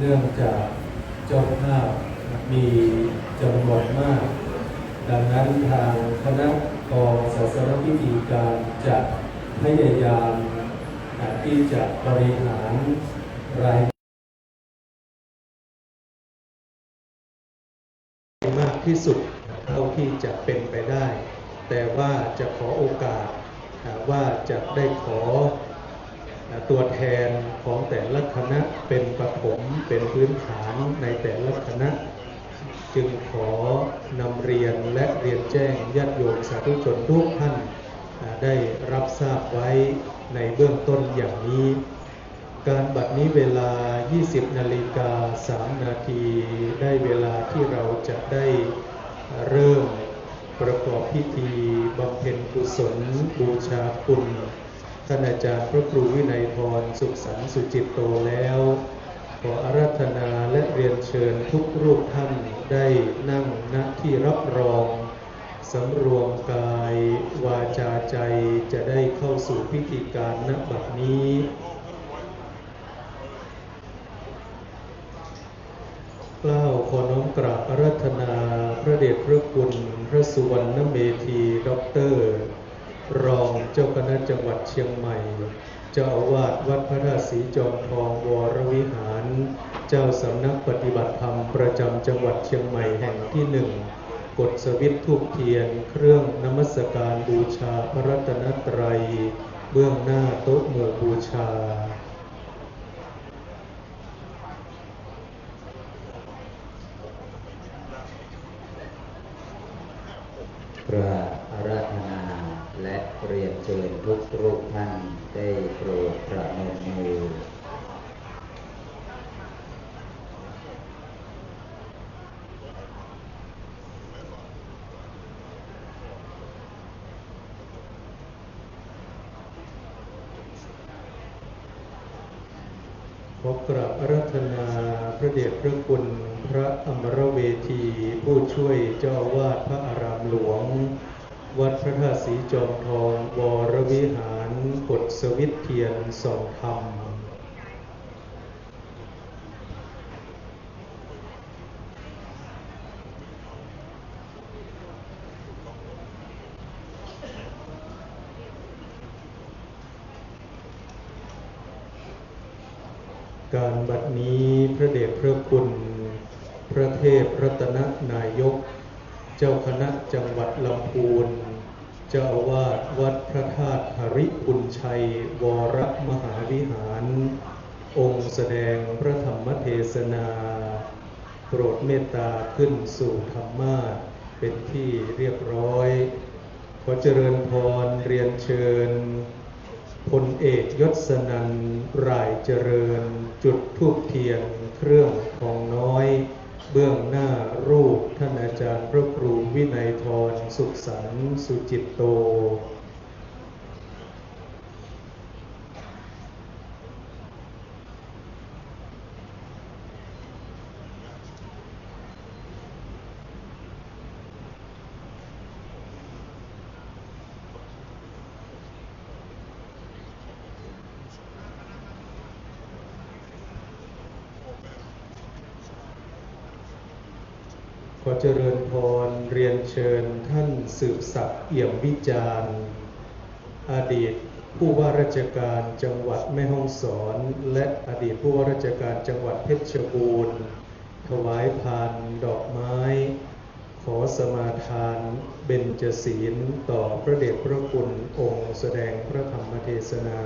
นื่องจากเจ้าภาพมีจำนวนมากดังนั้นทางคณะกองศาสนพิธีการจะพยายามที่จะบริหารรายมากที่สุดเท่าที่จะเป็นไปได้แต่ว่าจะขอโอกาสว่าจะได้ขอตัวแทนของแต่ละคณะเป็นปฐมเป็นพื้นฐานในแต่ละคณะจึงขอนำเรียนและเรียนแจ้งญาติโยมสาธุชนทุกท่านได้รับทราบไว้ในเบื้องต้นอย่างนี้การบัดนี้เวลา 20:03 นาทีได้เวลาที่เราจะได้เริ่มประกอบพิธีบำเพ็ญกุศลบูชาคุณท่านอาจารย์พระครูวินัยธรสุขสันต์สุจิตโตแล้วขออาราธนาและเรียนเชิญทุกรูปท่านได้นั่งณที่รับรองสำรวมกายวาจาใจจะได้เข้าสู่พิธีการณบัดนี้กล้าวขอน้อมกราบอาราธนาพระเดชพระคุณพระสุวรรณเมธีด็อกเตอร์รองเจ้าคณะจังหวัดเชียงใหม่เจ้าอาวาสวัดพระธาตุศรีจอมทองวรวิหารเจ้าสำนักปฏิบัติธรรมประจำจังหวัดเชียงใหม่แห่งที่หนึ่งกดสวิตช์ธูปเทียนเครื่องนมัสการบูชาพระรัตนตรัยเบื้องหน้าโต๊ะหมู่บูชาพระอาราธนาและเรียนเชิญทุกรูปท่านได้โปรดประนมมือขอกราบอาราธนาพระเดชพระคุณพระอมรเวทีผู้ช่วยเจ้าอาวาสพระอารามหลวงวัดพระธาตุศรีจอมทองวรวิหารกดสวิตช์เทียนส่องธรรมการบัดนี้พระเดชพระคุณพระเทพรัตนนายกเจ้าคณะจังหวัดลำพูนเจ้าอาวาสวัดพระธาตุหริปุญชัยวรมหาวิหารองค์แสดงพระธรรมเทศนาโปรดเมตตาขึ้นสู่ธรรมาสน์เป็นที่เรียบร้อยขอเจริญพรเรียนเชิญพลเอกยศนันท์ร่ายเจริญจุดธูปเทียนเครื่องทองน้อยเบื้องหน้ารูปท่านอาจารย์พระครูวินัยธรสุขสันต์สุจิตโตขอเจริญพรเรียนเชิญท่านสืบศักดิ์เอี่ยมวิจารณ์อดีตผู้ว่าราชการจังหวัดแม่ฮ่องสอนและอดีตผู้ว่าราชการจังหวัดเพชรบูรณ์ถวายพานดอกไม้ขอสมาทานเบญจศีลต่อพระเดชพระคุณองค์แสดงพระธรรมเทศนา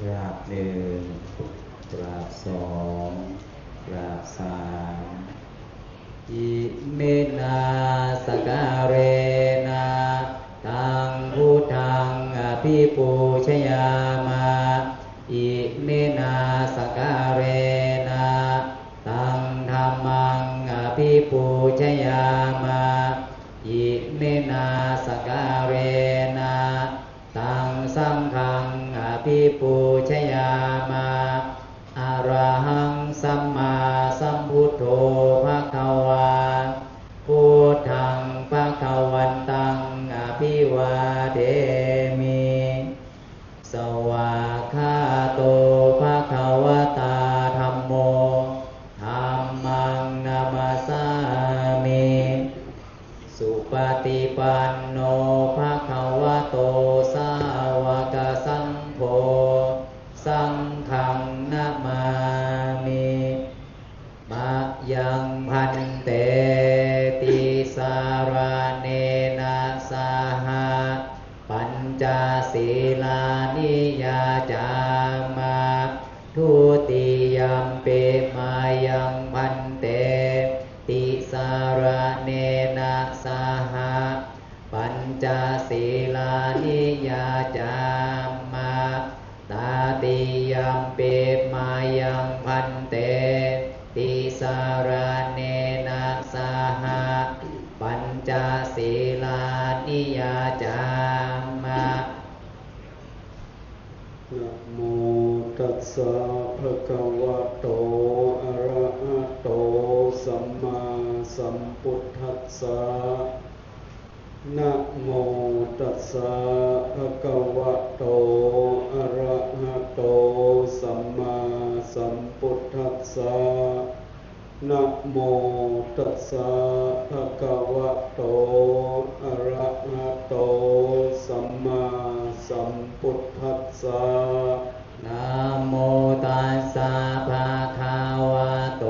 ราบหนึ่งกราบสองกราบสามอิเมนาสการเรนะตังพุทธังอภิปูชยามาอิเมนาสการเรนะตังธัมมังอภิปูชยามาอิเมนาสการเรนะตังสังฆังอภิปูชยามาอะระหังสัมมาสัมพุทโธภคะวาพุทธังภคะวันตังอภิวาเทมิสวากขาโตภคะวตาธัมโมธัมมังนามัสสามิสุปฏิปันโนภคะวะโตสาวกสังโฆสังฆังนะมามิมะยังพันเตติสารเนนะสหะปัญจศีลานิยาจามาทุติยัมปิมายังพันเตติสารเนนะสหะปัญจศีลานิยาจามาตาติยัมปิมายังพันเตติสารเนนะสหะปัญจศีลานิยาจามานะโมตัสสะภะคะวะโตอะระหะโตสัมมาสัมพุทธัสสะนะโมตัสสะภะคะวะโตอะระหะโตสัมมาสัมพุทธัสสะนะโมตัสสะภะคะวะโตอะระหะโตสัมมาสัมพุทธัสสะนะโมตัสสะภะคะวะโต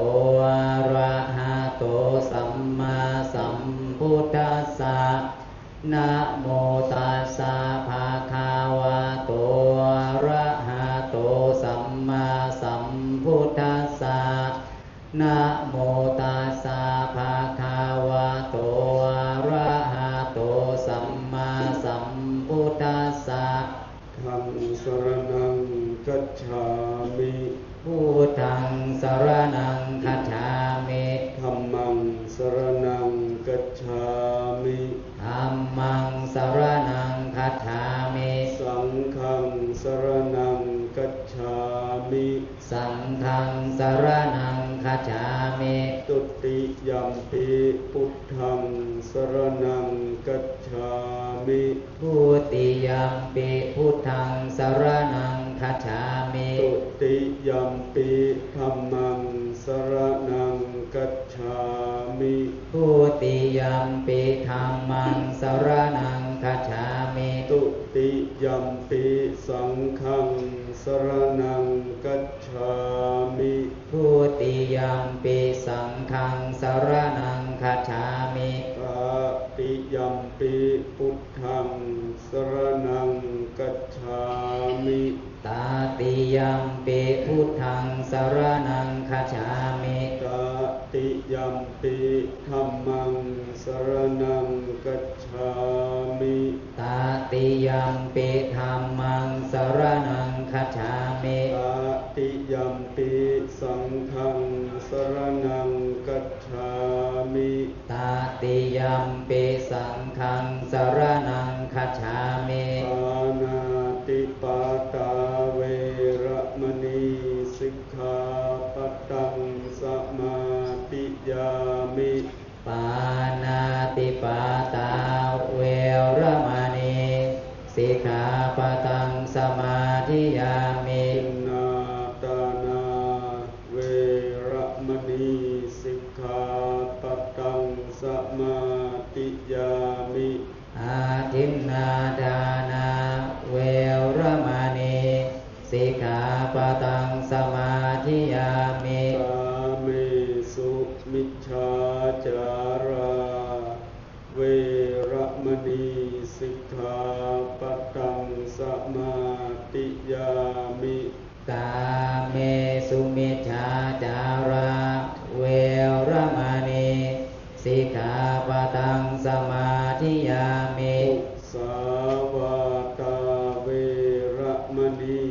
อะระหะโตสัมมาสัมพุทธัสสะนะโมตัสสะภะคะวะโตอะระหะโตสัมมาสัมพุทธัสสะนะโมตัสสะภะคะวะโตอะระหะโตสัมมาสัมพุทธัสสะธัมมังสรณังคัจฉามิพุทธังสรณังคัจฉามิธัมมังสรณังคัจฉามิธัมมังสรณังคัจฉามิสังฆังสรณังคัจฉามิสังฆังสรณังคัจฉามิตุติยัมปิพุทธังสรณังคัจฉามิทุติยัมปิพุทธังสรณังคัจฉามิตุติยัมปิธัมมังสรณังคัจฉามิทุติยัมปิธัมมังสรณังคัจฉามิตุติยัมปิสังฆังสรณังคัจฉามิทุติยัมปิสังฆังสรณังคัจฉามิตติยัมปิพุทธังสรณังคัจฉามิตติยัมปิพุทธังสรณังคัจฉามิตติยัมปิธัมมังสรณังคัจฉามิตติยัมปิธัมมังสรณังคัจฉามิตติยัมปิสังฆังสรณังคัจฉามิตติยัมปิสังฆังสรณังคัจฉามิปานาติปาตาเวระมณีสิกขาปัตตังสมาธิยามิปานาติปาตาเวระมณีสิกขาปัตตังสมาธิยามินาตานาเวระมณีสิกขาปัตตังสมาธิยามิอาทินนาทานาเวระมณีสิกขาปัตตังสมาธิยามิสามิสุมิจฉาจาราเวระมณีสิกขาปัตตังสมาธิยามิ กาเมสุมิจฉาจาราเวรมณีสิกขาปะทังสมาธิยามิสาวาตาเวระมณี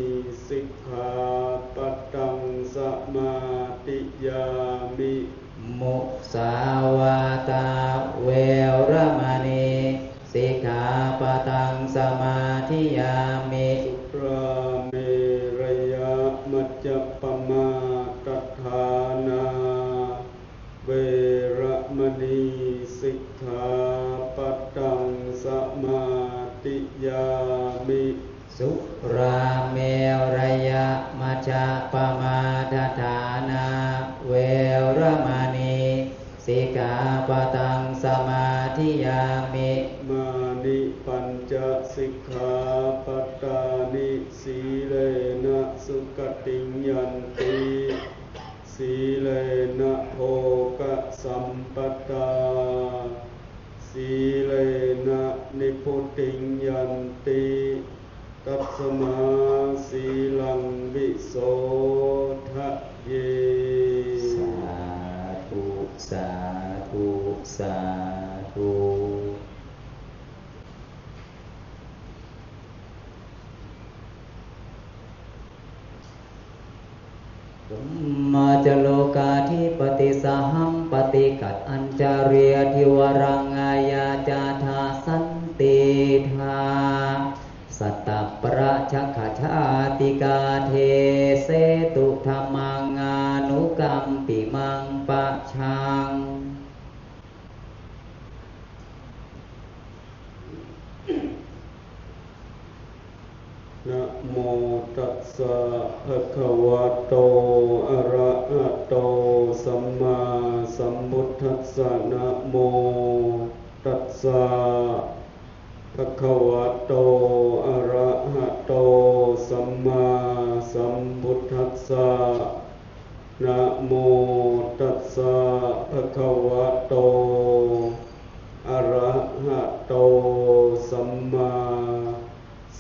สิกขาปะทังสมาธิยามิมุสาวาตาเวรมณีสิกขาปะทังสมาธิยามิสุราเมรยะมัจจปมาตฐานาเวระมณีสิกขาปะทังสมาธิยามิสุราเมรยะมัจจปมาทฐานาเวรมณีสิกขาปะทังสมาธิยามิมานิปัญจสิกขาปตานิสีเลนะสุขติยันติสีเลนะโภคสัมปตาสีเลนะนิพุติยันติตัสมาสีลังวิโสทะเยสาธุสาธุสาธุมาจโลกาธิปติสหัมปติกัดอัญจาริยทิวรังอายาจาธาสันติธาสัตตปราชขชาติกาเทเสตุธรรมังอานุกัมปิมังปะชังนะโมตัสสะภะคะวะโตอะระหะโตสัมมาสัมพุทธัสสะนะโมตัสสะภะคะวะโตอะระหะโตสัมมาสัมพุทธัสสะนะโมตัสสะภะคะวะโตอะระหะโตสัมมา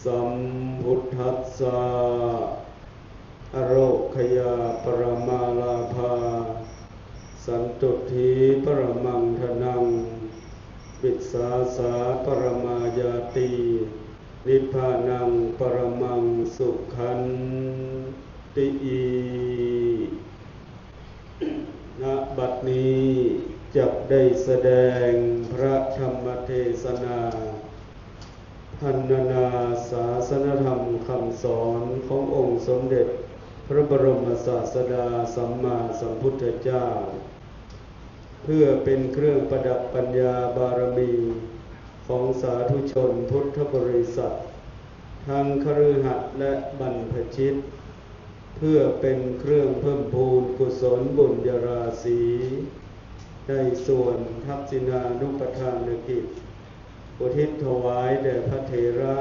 สัมพุทธัสสะอโรคยาปรมาลาภาสันตุถีปรมังธนังวิสาสาปรมายาตินิพพานังปรมังสุขันติณบัดนี้จักได้แสดงพระธรรมเทศนาพรรณนาศาสนธรรมคำสอนขององค์สมเด็จพระบรมศาสดาสัมมาสัมพุทธเจ้าเพื่อเป็นเครื่องประดับปัญญาบารมีของสาธุชนพุทธบริษัททั้งคฤหัสถ์และบรรพชิตเพื่อเป็นเครื่องเพิ่มพูนกุศลบุญญาราศีในส่วนทักษิณานุปทานกิจอุทิศถวายแด่พระเถระ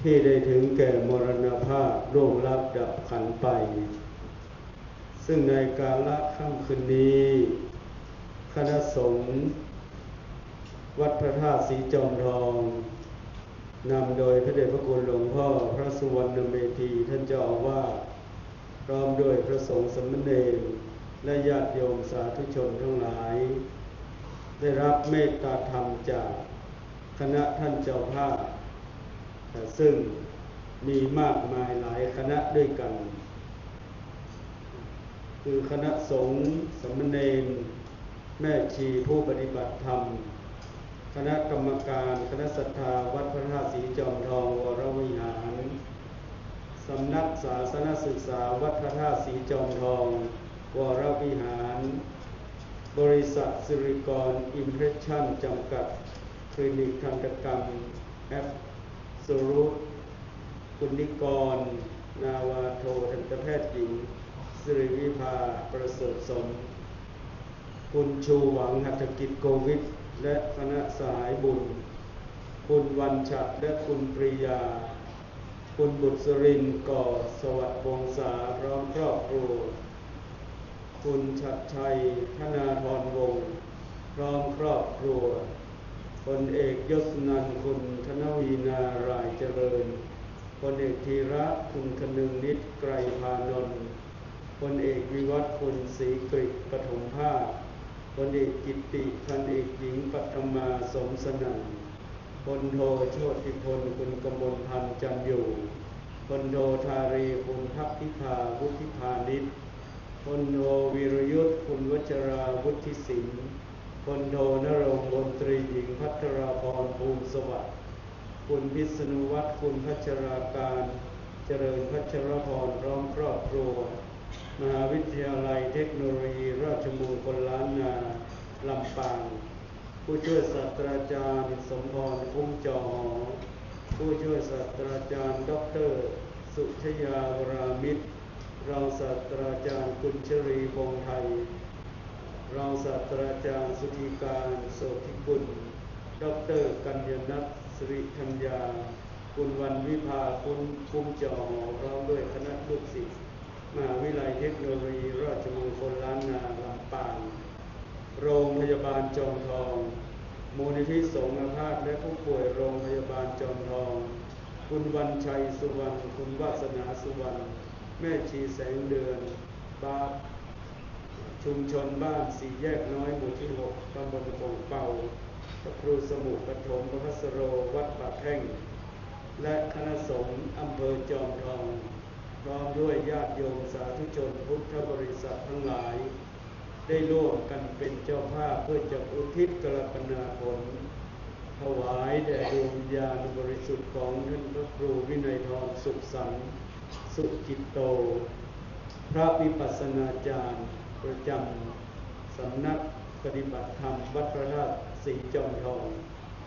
ที่ได้ถึงแก่มรณภาพร่วงลับดับขันไปซึ่งในกาลค่ำคืนนี้คณะสงฆ์วัดพระธาตุสีจอมทองนำโดยพระเดชพระคุณหลวงพ่อพระสุวรรณเมธีท่านเจ้าอาวาสพร้อมด้วยพระสงฆ์สามเณรและญาติโยมสาธุชนทั้งหลายได้รับเมตตาธรรมจากคณะท่านเจ้าภาพซึ่งมีมากมายหลายคณะด้วยกันคือคณะสงฆ์สามเณรแม่ชีผู้ปฏิบัติธรรมคณะกรรมการคณะศรัทธาวัดพระธาตุสีจอมทองวรวิหารสำนักศาสนศึกษาวัดพระธาตุสีจอมทองวรวิหารบริษัทสิริกรอิมเพรสชั่นจำกัดคลินิกทันตกรรมแอปสุรุตคุณนิกรนาวาโททันตแพทย์หญิงสิริวิภาประเสริฐสมคุณชูหวังหัตถกิจโกวิทและคณะสหายบุญคุณวันฉัตรและคุณปริยาคุณบุตรสรินทร์ก่อสวัสดิ์วงศาพร้อมครอบครัวคุณชัดชัยธนาธรวงศ์พร้อมครอบครัวพลเอกยศนันท์คุณธนวีนารายเจริญ พลเอกธีระคุณคนึงนิจไกรพานนท์พลเอกวิวัฒน์คุณศรีกฤษปฐมภาคพลเอกกิตติพันเอกหญิงปัทมาสมสนั่นพลโทโชติพลคุณกมลพันธ์จันอยู่พลโทธารีคุณทัพพิพาวุฒิพานิชพลโทวีรยุทธคุณวชราวุฒิสินพลโทนรงค์มนตรีหญิงพัทราพรภูมิสวัสดิ์คุณพิษณุวัฒน์คุณพัชราการเจริญพัชรพรพร้อมครอบครัวมหาวิทยาลัยเทคโนโลยีราชมงคลล้านนาลำปางผู้ช่วยศาสตราจารย์สมพรคุ้มจอหอผู้ช่วยศาสตราจารย์ดร.สุชยาวรามิตรรองศาสตราจารย์กุลชรีวงศ์ไทยรองศาสตราจารย์สุธีการโสธิบุญดร.กัญญนัทสิริธัญญาคุณวันวิภาคุณคุ้มจอหอพร้อมด้วยคณะลูกศิษย์มหาวิทยาลัยเทคโนโลยีราชมงคลล้านนาลำปางโรงพยาบาลจอมทองมูลนิธิสงฆ์อาพาธและผู้ป่วยโรงพยาบาลจอมทองคุณวันชัยสุวรรณคุณวาสนาสุวรรณแม่ชีแสงเดือนบาทชุมชนบ้านสี่แยกน้อยหมู่ที่ 6 ตำบลโป่งเป่าพระครูสมุปฐมพระพัสโรวัดป่าแท่งและคณะสงฆ์อำเภอจอมทองพร้อมด้วยญาติโยมสาธุชนพุทธบริษัททั้งหลายได้ร่วมกันเป็นเจ้าภาพเพื่อจะอุทิศกรปนาผลถวายแด่ดวงวิญญาณบริสุทธิ์ของท่านพระครูวินัยทรสุขสันต์สุจิตโตพระวิปัสสนาจารย์ประจำสำนักปฏิบัติธรรมวัดพระธาตุศรีจอมทอง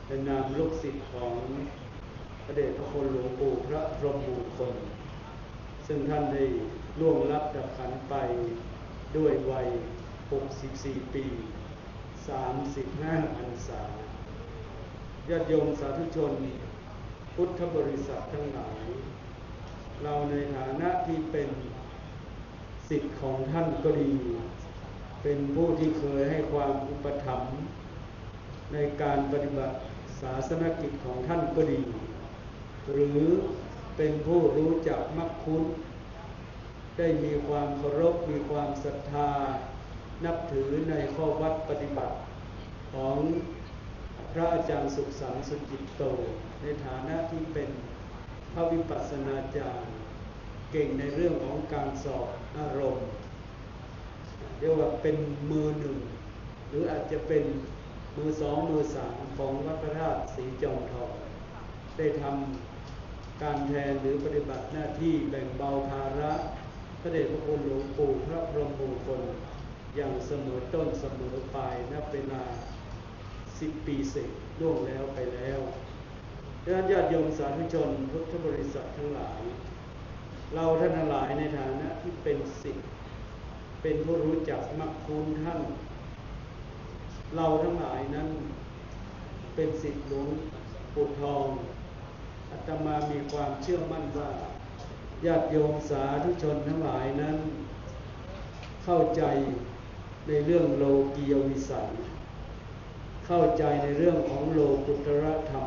ในนามลูกศิษย์ของพระเดชพระคุณหลวงปู่พระพรหมมงคลซึ่งท่านได้ล่วงลับดับขันไปด้วยวัย64 ปี 35 พรรษาญาติโยมสาธุชนพุทธบริษัททั้งหลายเราในฐานะที่เป็นศิษย์ของท่านก็ดีเป็นผู้ที่เคยให้ความอุปถัมภ์ในการปฏิบัติศาสนกิจของท่านก็ดีหรือเป็นผู้รู้จักมักคุ้นได้มีความเคารพมีความศรัทธานับถือในข้อวัดปฏิบัติของพระอาจารย์สุขสันต์สุจิตโตในฐานะที่เป็นพระวิปัสสนาจารย์เก่งในเรื่องของการสอบอารมณ์เรียกว่าเป็นมือหนึ่งหรืออาจจะเป็นมือสองมือสามของวัดพระธาตุศรีจอมทองได้ทำการแทนหรือปฏิบัติหน้าที่แบ่งเบาภาระพระเดชพระคุณหลวงปู่พระพรหมมงคลอย่างเสมอต้นเสมอปลายนับเวลา10 ปีเสร็จล่วงแล้วไปแล้วดังนั้นญาติโยมสาธุชนพุทธบริษัททั้งหลายเราท่านทั้งหลายในฐานะที่เป็นศิษย์เป็นผู้รู้จักมักคุ้นท่านเราทั้งหลายนั้นเป็นศิษย์หลวงปู่ทองอาตมามีความเชื่อมั่นว่าญาติโยมสาธุชนทั้งหลายนั้นเข้าใจในเรื่องโลกียวิสัยเข้าใจในเรื่องของโลกุตรธรรม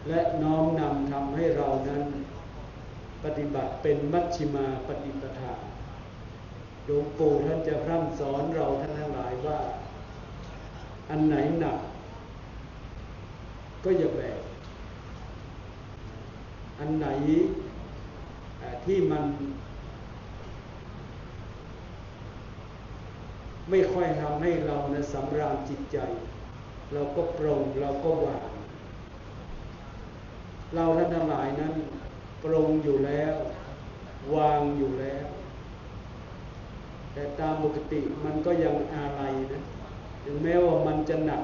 และน้อมนำทำให้เรานั้นปฏิบัติเป็นมัชฌิมาปฏิปทาหลวงปู่ท่านจะพร่ำสอนเราท่านทั้งหลายว่าอันไหนหนักก็อย่าแบกอันไหนที่มันไม่ค่อยทำให้เรานะสำราญจิตใจเราก็ปรงเราก็วางเราท่านทั้งหลายนั้นปรงอยู่แล้ววางอยู่แล้วแต่ตามปกติมันก็ยังอาลัยนะถึงแม้ว่ามันจะหนัก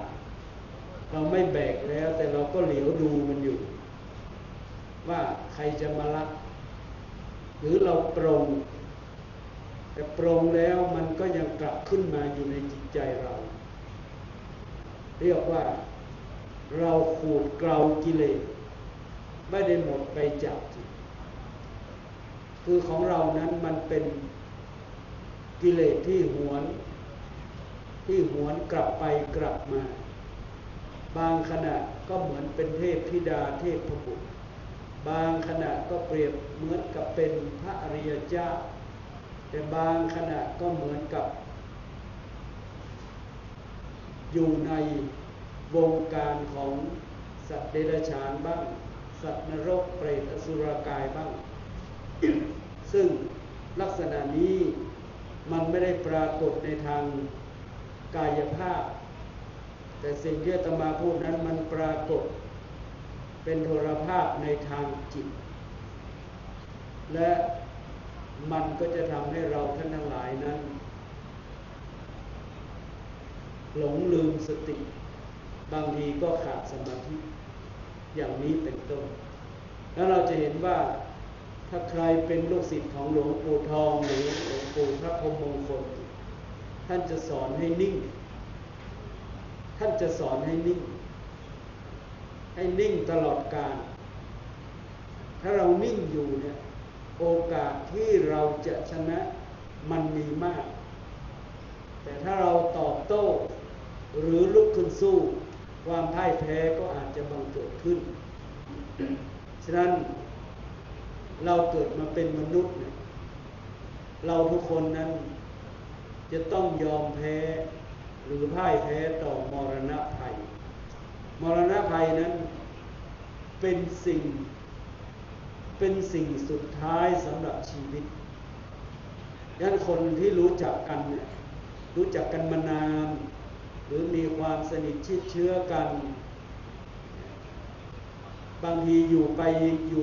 เราไม่แบกแล้วแต่เราก็เหลียวดูมันอยู่ว่าใครจะมารับหรือเราปรงแต่ปรงแล้วมันก็ยังกลับขึ้นมาอยู่ในจิตใจเราเรียกว่าเราขูดเกลากิเลสไม่ได้หมดไปจากจิตคือของเรานั้นมันเป็นกิเลสที่หวนกลับไปกลับมาบางขณะก็เหมือนเป็นเทพธิดาเทพบุตร บางขณะก็เปรียบเหมือนกับเป็นพระอริยเจ้าแต่บางขณะก็เหมือนกับอยู่ในวงการของสัตว์เดรัจฉานบ้างสัตว์นรกเปรตอสุรกายบ้าง ซึ่งลักษณะนี้มันไม่ได้ปรากฏในทางกายภาพแต่สิ่งที่อาตมาพูดนั้นมันปรากฏเป็นโทรภาพในทางจิตและมันก็จะทำให้เราท่านทั้งหลายนั้นหลงลืมสติบางทีก็ขาดสมาธิอย่างนี้เป็นต้นแล้วเราจะเห็นว่าถ้าใครเป็นลูกศิษย์ของหลวงปู่ทองหรือหลวงปู่พระพรหมมงคลท่านจะสอนให้นิ่งท่านจะสอนให้นิ่งตลอดกาลถ้าเรานิ่งอยู่เนี่ยโอกาสที่เราจะชนะมันมีมากแต่ถ้าเราตอบโต้หรือลุกขึ้นสู้ความพ่ายแพ้ก็อาจจะบังเกิดขึ้น ฉะนั้นเราเกิดมาเป็นมนุษย์เนี่ยเราทุกคนนั้นจะต้องยอมแพ้หรือพ่ายแพ้ต่อมรณะภัยมรณะภัยนั้นเป็นสิ่งสุดท้ายสำหรับชีวิตดังนั้นคนที่รู้จักกันเนี่ยรู้จักกันมานานหรือมีความสนิทชิดเชื้อกันบางทีอยู่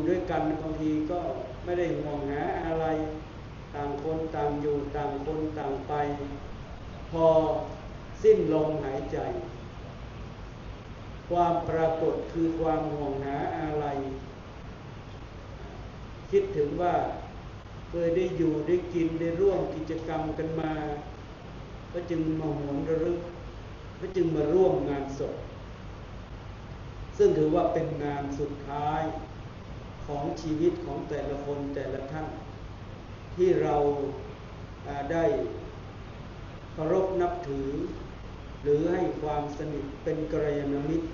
ด้วยกันบางทีก็ไม่ได้ห่วงหาอะไรต่างคนต่างอยู่ต่างคนต่างไปพอสิ้นลมหายใจความปรากฏคือความห่วงหาอะไรคิดถึงว่าเคยได้อยู่ได้กินได้ร่วมกิจกรรมกันมาก็จึงมาหวนระลึกก็จึงมาร่วมงานศพซึ่งถือว่าเป็นงานสุดท้ายของชีวิตของแต่ละคนแต่ละท่านที่เราได้เคารพนับถือหรือให้ความสนิทเป็นกัลยาณมิตร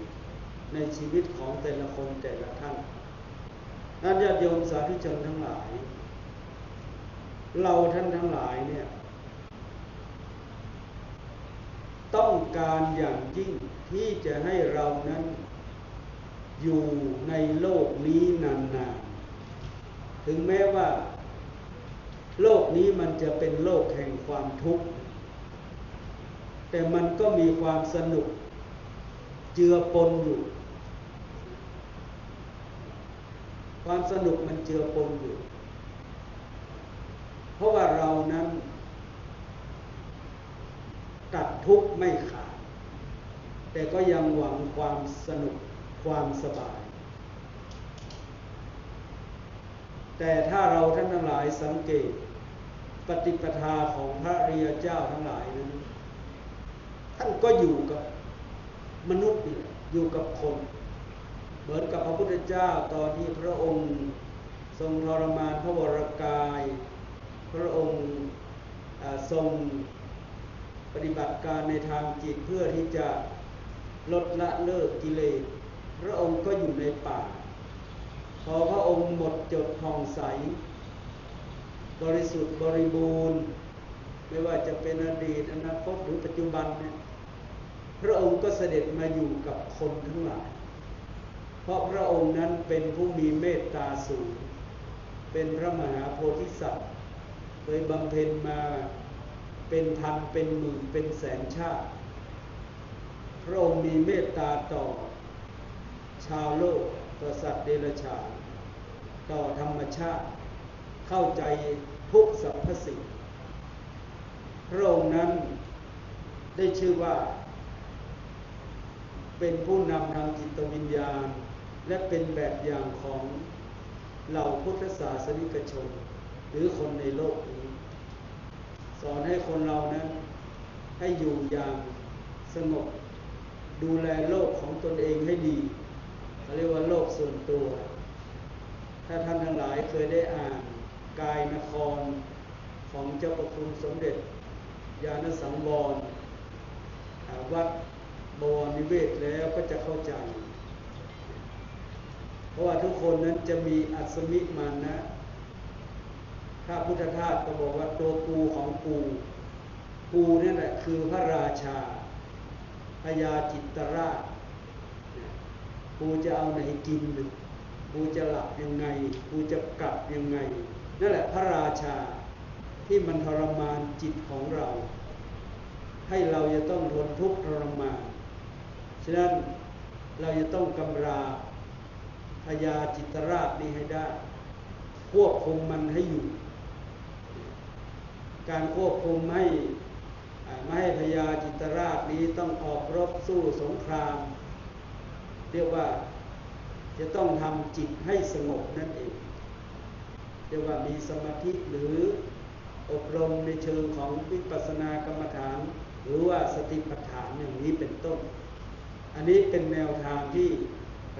ในชีวิตของแต่ละคนแต่ละท่านญาติโยมสาธุชนทั้งหลายเราท่านทั้งหลายเนี่ยต้องการอย่างยิ่งที่จะให้เรานั้นอยู่ในโลกนี้นานๆถึงแม้ว่าโลกนี้มันจะเป็นโลกแห่งความทุกข์แต่มันก็มีความสนุกเจือปนอยู่ความสนุกมันเจือปนอยู่เพราะว่าเรานั้นตัดทุกข์ไม่ขาดแต่ก็ยังหวังความสนุกความสบายแต่ถ้าเราท่านทั้งหลายสังเกตปฏิปทาของพระอริยเจ้าทั้งหลายนั้นท่านก็อยู่กับมนุษย์นี่อยู่กับคนเหมือนกับพระพุทธเจ้าตอนที่พระองค์ทรงทรมานพระวรกายพระองค์ทรงปฏิบัติการในทางจิตเพื่อที่จะลดละเลิกกิเลสพระองค์ก็อยู่ในป่าพอพระองค์หมดจดผ่องใสบริสุทธิ์บริบูรณ์ไม่ว่าจะเป็นอดีตอนาคตหรือปัจจุบันเนี่ยพระองค์ก็เสด็จมาอยู่กับคนทั้งหลายเพราะพระองค์นั้นเป็นผู้มีเมตตาสูงเป็นพระมหาโพธิสัตว์เคยบำเพ็ญมาเป็นพันเป็นหมื่นเป็นแสนชาติพระองค์มีเมตตาต่อชาวโลกต่อสัตว์เดรัจฉานต่อธรรมชาติเข้าใจทุกสรรพสิ่งพระองค์นั้นได้ชื่อว่าเป็นผู้นำทางจิตวิญญาณและเป็นแบบอย่างของเหล่าพุทธศาสนิกชนหรือคนในโลกนี้สอนให้คนเรานั้นให้อยู่อย่างสงบดูแลโลกของตนเองให้ดีเขาเรียกว่าโลกส่วนตัวถ้าท่านทั้งหลายเคยได้อ่านกายนครของเจ้าประคุณสมเด็จญาณสังวรวัดบวรนิเวศแล้วก็จะเข้าใจ เพราะว่าทุกคนนั้นจะมีอัศมิมานะพระพุทธทาสก็บอกว่าตัวกูของกูนี่แหละคือพระราชาพญาจิตตราชกูจะเอาไหนกินกูจะหลับยังไงกูจะกลับยังไงนั่นแหละพระราชาที่มันทรมานจิตของเราให้เราจะต้องทนทุกข์ทรมานฉะนั้นเราจะต้องกำราบพญาจิตตราชนี้ให้ได้ควบคุมมันให้อยู่การควบคุมไม่ให้พญาจิตตราชนี้ต้องออกรบสู้สงครามเรียกว่าจะต้องทำจิตให้สงบนั่นเองเรียกว่ามีสมาธิหรืออบรมในเชิงของวิปัสสนากรรมฐานหรือว่าสติปัฏฐานอย่างนี้เป็นต้นอันนี้เป็นแนวทางที่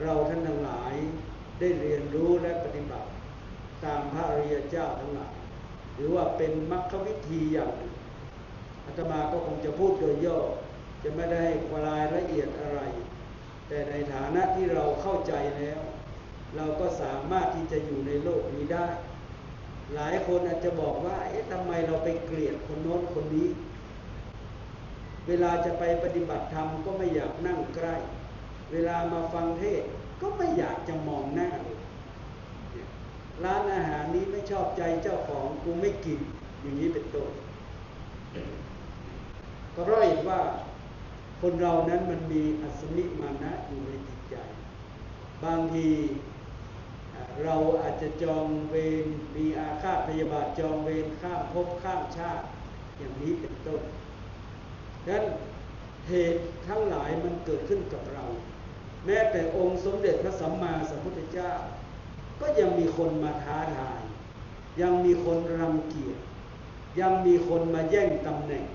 เราท่านทั้งหลายได้เรียนรู้และปฏิบัติตามพระอริยเจ้าทั้งหลายหรือว่าเป็นมรรควิธีอย่างหนึ่งอาตมาก็คงจะพูดโดยย่อจะไม่ได้รายละเอียดอะไรแต่ในฐานะที่เราเข้าใจแล้วเราก็สามารถที่จะอยู่ในโลกนี้ได้หลายคนอาจจะบอกว่าทำไมเราไปเกลียดคนโน้นคนนี้เวลาจะไปปฏิบัติธรรมก็ไม่อยากนั่งใกล้เวลามาฟังเทศน์ก็ไม่อยากจะมองหน้าเลยร้านอาหารนี้ไม่ชอบใจเจ้าของกูไม่กินอย่างนี้เป็นต้นก็เพราะเห็นว่าคนเรานั้นมันมีอัศมิมานะอยู่ในจิตใจบางทีเราอาจจะจองเวรมีอาฆาตพยาบาทจองเวรข้ามภพข้ามชาติอย่างนี้เป็นต้นดังนั้นเหตุทั้งหลายมันเกิดขึ้นกับเราแม้แต่องค์สมเด็จพระสัมมาสัมพุทธเจ้าก็ยังมีคนมาท้าทายยังมีคนรังเกียจยังมีคนมาแย่งตำแหน่ง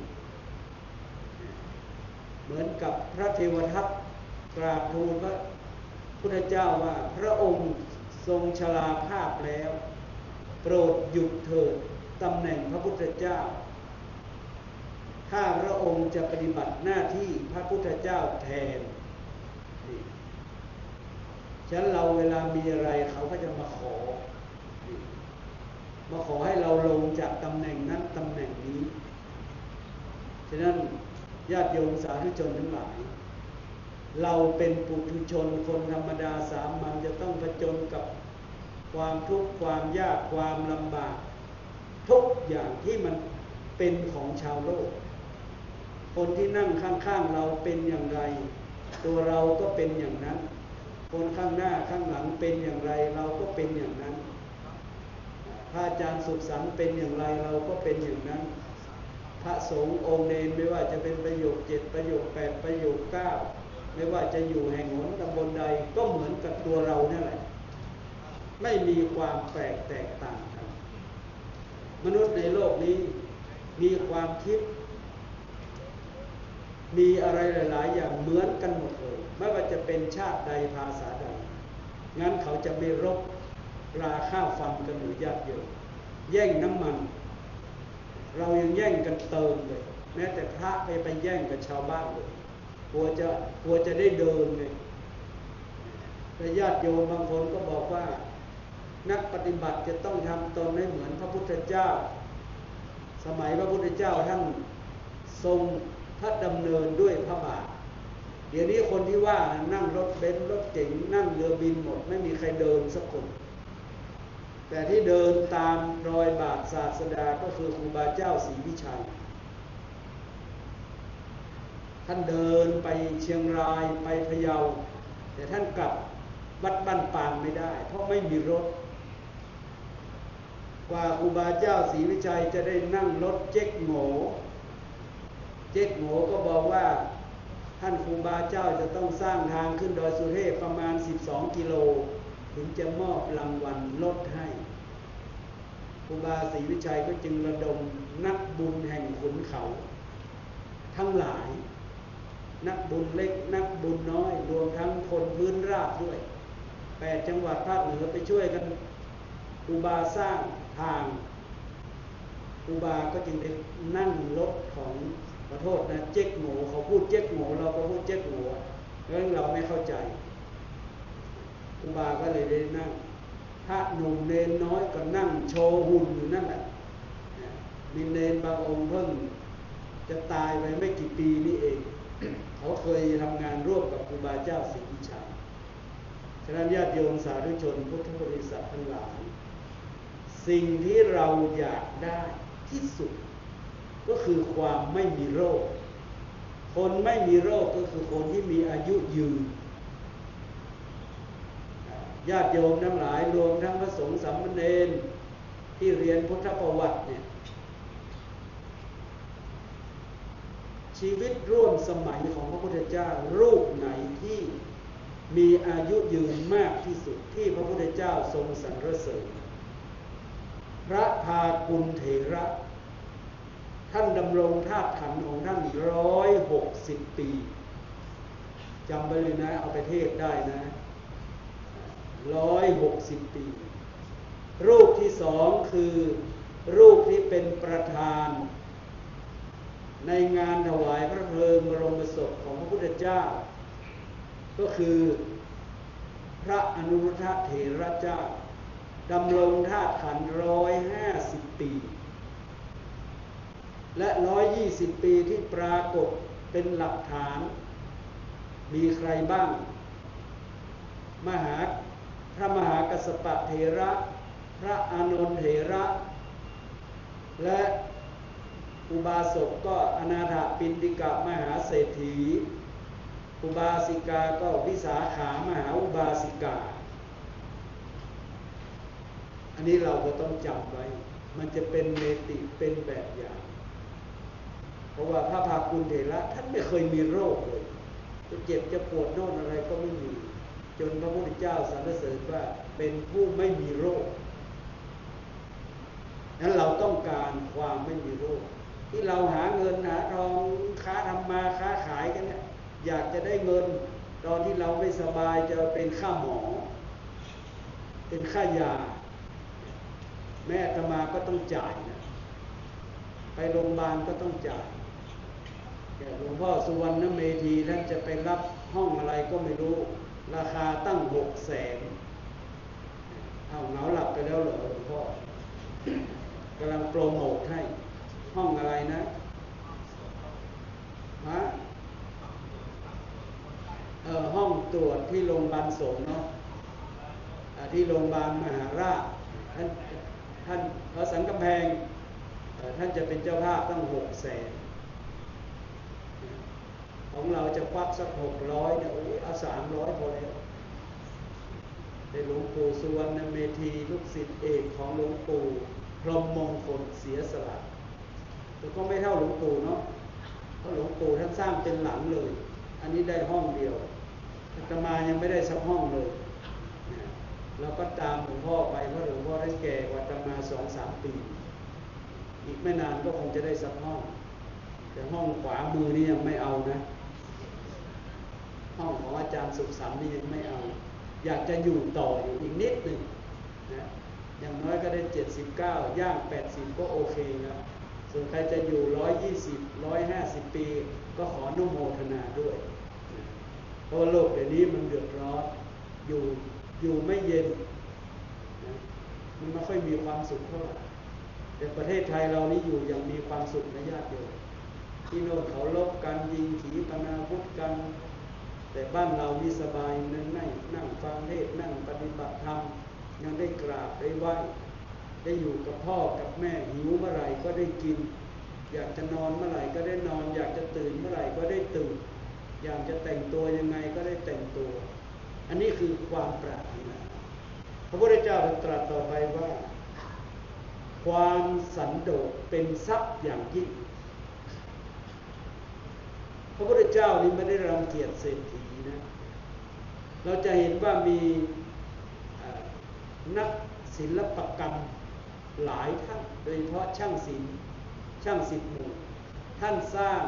เหมือนกับพระเทวทัตกราบทูลพระพุทธเจ้าว่าพระองค์ทรงชราภาพแล้วโปรดหยุดเถิดตำแหน่งพระพุทธเจ้าถ้าพระองค์จะปฏิบัติหน้าที่พระพุทธเจ้าแทนฉะนั้นเราเวลามีอะไรเขาก็จะมาขอให้เราลงจากตำแหน่งนั้นตำแหน่งนี้ฉะนั้นญาติโยมสาธุชนทั้งหลายเราเป็นปุถุชนคนธรรมดาสามัญจะต้องผจญกับความทุกข์ความยากความลำบากทุกอย่างที่มันเป็นของชาวโลกคนที่นั่งข้างๆเราเป็นอย่างไรตัวเราก็เป็นอย่างนั้นคนข้างหน้าข้างหลังเป็นอย่างไรเราก็เป็นอย่างนั้นพระอาจารย์สุขสันต์เป็นอย่างไรเราก็เป็นอย่างนั้นพระสงฆ์องค์เนรไม่ว่าจะเป็นประโยค7ประโยค8ประโยค9ไม่ว่าจะอยู่แห่งหนตำบลใดก็เหมือนกับตัวเรานั่นแหละไม่มีความแปลกแตกต่างกันมนุษย์ในโลกนี้มีความคิดมีอะไรหลายๆอย่างเหมือนกันหมดเลยไม่ว่าจะเป็นชาติใดภาษาใดงั้นเขาจะไม่รบราข้าวฟันกันหรือญาติโยมแย่งน้ำมันเรายังแย่งกันเติมเลยแม้แต่พระไปแย่งกับชาวบ้านเลยกลัวจะได้เดินเลยแต่ญาติโยมบางคนก็บอกว่านักปฏิบัติจะต้องทำตนให้เหมือนพระพุทธเจ้าสมัยพระพุทธเจ้าท่านทรงพระดำเนินด้วยพระบาทเดี๋ยวนี้คนที่ว่านั่งรถเบนซ์รถเก๋งนั่งเรือบินหมดไม่มีใครเดินสักคนแต่ที่เดินตามรอยบาทศาสดาก็คือครูบาเจ้าศรีวิชัยท่านเดินไปเชียงรายไปพะเยาแต่ท่านกลับวัดบ้านปางไม่ได้เพราะไม่มีรถกว่าครูบาเจ้าศรีวิชัยจะได้นั่งรถเจ๊กโง่ก็บอกว่าท่านครูบาเจ้าจะต้องสร้างทางขึ้นดอยสุเทพประมาณ12กิโลถึงจะมอบรางวัลรถให้ครูบาศรีวิชัยก็จึงระดมนักบุญแห่งขุนเขาทั้งหลายนักบุญเล็กนักบุญน้อยรวมทั้งคนพื้นราบด้วย8จังหวัดภาคเหนือไปช่วยกันครูบาสร้างทางครูบาก็จึงได้นั่งรถของขอโทษนะเจ๊กโง่เขาพูดเจ๊กโง่เราก็พูดเจ๊กโง่เพราะฉะนั้นเราไม่เข้าใจ ครูบาก็เลยได้นั่งพระหนุ่มเนนน้อยก็นั่งโชว์หุ่นอยู่นั่นแหละมีเนนบางองค์เพิ่งจะตายไปไม่กี่ปีนี่เองเขาเคยทำงานร่วมกับครูบาเจ้าศรีวิชัยฉะนั้นญาติโยมสาธุชนพุทธบริษัททั้งหลายสิ่งที่เราอยากได้ที่สุดก็คือความไม่มีโรคคนไม่มีโรคก็คือคนที่มีอายุยืนญาติโยมทั้งหลายรวมทั้งพระสงฆ์สามเณรที่เรียนพุทธประวัติเนี่ยชีวิตร่วมสมัยของพระพุทธเจ้ารูปไหนที่มีอายุยืนมากที่สุดที่พระพุทธเจ้าทรงสรรเสริญพระพากุลเถระท่านดำรงธาตุขันธ์ของท่าน160 ปีจำไว้เลยนะเอาไปเทศได้นะ160 ปีรูปที่สองคือรูปที่เป็นประธานในงานถวายพระเพลิงบรมศพของพระพุทธเจ้าก็คือพระอนุรุทธะเถระเจ้าดำรงธาตุขันธ์150 ปีและ120 ปีที่ปรากฏเป็นหลักฐานมีใครบ้างพระมหากัสสปะเถระพระอานนท์เถระและอุบาสกก็อนาถปิณฑิกะมหาเศรษฐีอุบาสิกาก็วิสาขามหาอุบาสิกาอันนี้เราก็ต้องจำไว้มันจะเป็นเนติเป็นแบบอย่างเพราะว่าพระภากุลเถระท่านไม่เคยมีโรคเลยจะเจ็บจะปวดโน่นอะไรก็ไม่มีจนพระพุทธเจ้าสรรเสริญว่าเป็นผู้ไม่มีโรคนั้นเราต้องการความไม่มีโรคที่เราหาเงินหาทองค้าทำมาค้าขายกันเนี่ยอยากจะได้เงินตอนที่เราไม่สบายจะเป็นค่าหมอเป็นค่ายาแม่อาตมาก็ต้องจ่ายนะไปโรงพยาบาลก็ต้องจ่ายแต่หลวงพ่อสุวรรณเมธีท่านจะไปรับห้องอะไรก็ไม่รู้ราคาตั้ง600,000เอาเหงาหลับไปแล้วเหรอหลวงพ่อกำลังโปรโมทให้ห้องอะไรนะฮะห้องตรวจที่โรงพยาบาลสงฆ์เนาะที่โรงพยาบาลมหาราชท่านพระสังกำแพงท่านจะเป็นเจ้าภาพตั้ง600,000ของเราจะควักสัก600เนี่ยโอ้ยเอา300พอแล้วได้หลวงปู่สุวรรณเมธีลูกศิษย์เอกของหลวงปู่พรหมมงคลเสียสละแต่ก็ไม่เท่าหลวงปู่เนาะเพราะหลวงปู่ท่านสร้างเป็นหลังเลยอันนี้ได้ห้องเดียวอาตมายังไม่ได้สักห้องเลยเราก็ตามหลวงพ่อไปเพราะหลวงพ่อท่านแก่กว่าอาตมา 2-3 ปีอีกไม่นานก็คงจะได้สักห้องแต่ห้องขวามือนี่ยังไม่เอานะห้องของอาจารย์สุขสันต์นี่ยังไม่เอาอยากจะอยู่ต่ออยู่อีกนิดหนึ่งนะอย่างน้อยก็ได้79ย่าง80ก็โอเคแล้วส่วนใครจะอยู่120 150 ปีก็ขออนุโมทนาด้วยเพราะโลกเดี๋ยวนี้มันเดือดร้อนอยู่ไม่เย็นนะมันไม่ค่อยมีความสุขเท่าไหร่แต่ประเทศไทยเรานี่อยู่อย่างมีความสุขนะญาติโยมที่โน่นเขาลบกันยิงขีปนาวุธกันแต่บ้านเรานี่สบายนั่งฟังเทศน์นั่งปฏิบัติธรรมยังได้กราบได้ไหว้ได้อยู่กับพ่อกับแม่หิวเมื่อไหร่ก็ได้กินอยากจะนอนเมื่อไหร่ก็ได้นอนอยากจะตื่นเมื่อไหร่ก็ได้ตื่นอยากจะแต่งตัวยังไงก็ได้แต่งตัวอันนี้คือความปรารถนาพระพุทธเจ้าตรัสต่อไปว่าความสันโดษเป็นทรัพย์อย่างยิ่งพระพุทธเจ้านี้ไม่ได้รังเกียจเศรษฐีนะเราจะเห็นว่ามีนักศิลปกรรมหลายท่านโดยเฉพาะช่างศิลป์ช่าง10 หมู่ท่านสร้าง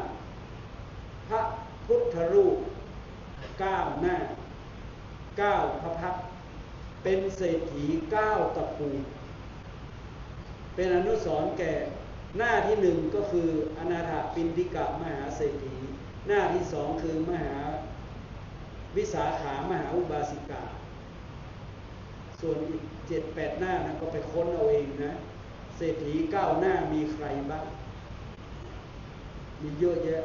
พระพุทธรูป9 หน้า9 พระพักตร์เป็นเศรษฐี9 ตระกูลเป็นอนุสรณ์แก่หน้าที่1ก็คืออนาถปิณฑิกะมหาเศรษฐีหน้าที่2คือมหาวิสาขามหาอุบาสิกา ส่วนอีก7-8 หน้านะก็ไปค้นเอาเองนะเศรษฐี9 หน้ามีใครบ้างมีเยอะแยะ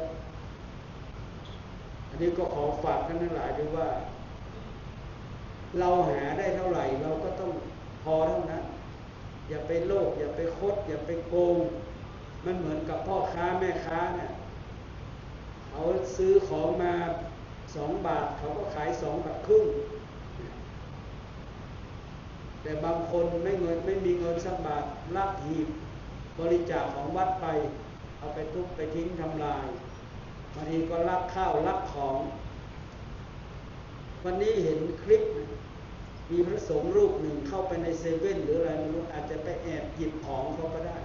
อันนี้ก็ขอฝากท่านทั้งหลายด้วยว่าเราหาได้เท่าไหร่เราก็ต้องพอเท่านั้นอย่าไปโลภอย่าไปคดอย่าไปโกงมันเหมือนกับพ่อค้าแม่ค้าเนี่ยเขาซื้อของมา2 บาทเขาก็ขาย2 บาทครึ่งแต่บางคนไม่มีเงินสักบาทลักหีบบริจาคของวัดไปเอาไปทุบไปทิ้งทำลายบางทีก็ลักข้าวลักของวันนี้เห็นคลิปมีพระสงฆ์รูปหนึ่งเข้าไปในเซเว่นหรืออะไรไม่รู้อาจจะไปแอบหยิบของเขาก็ได้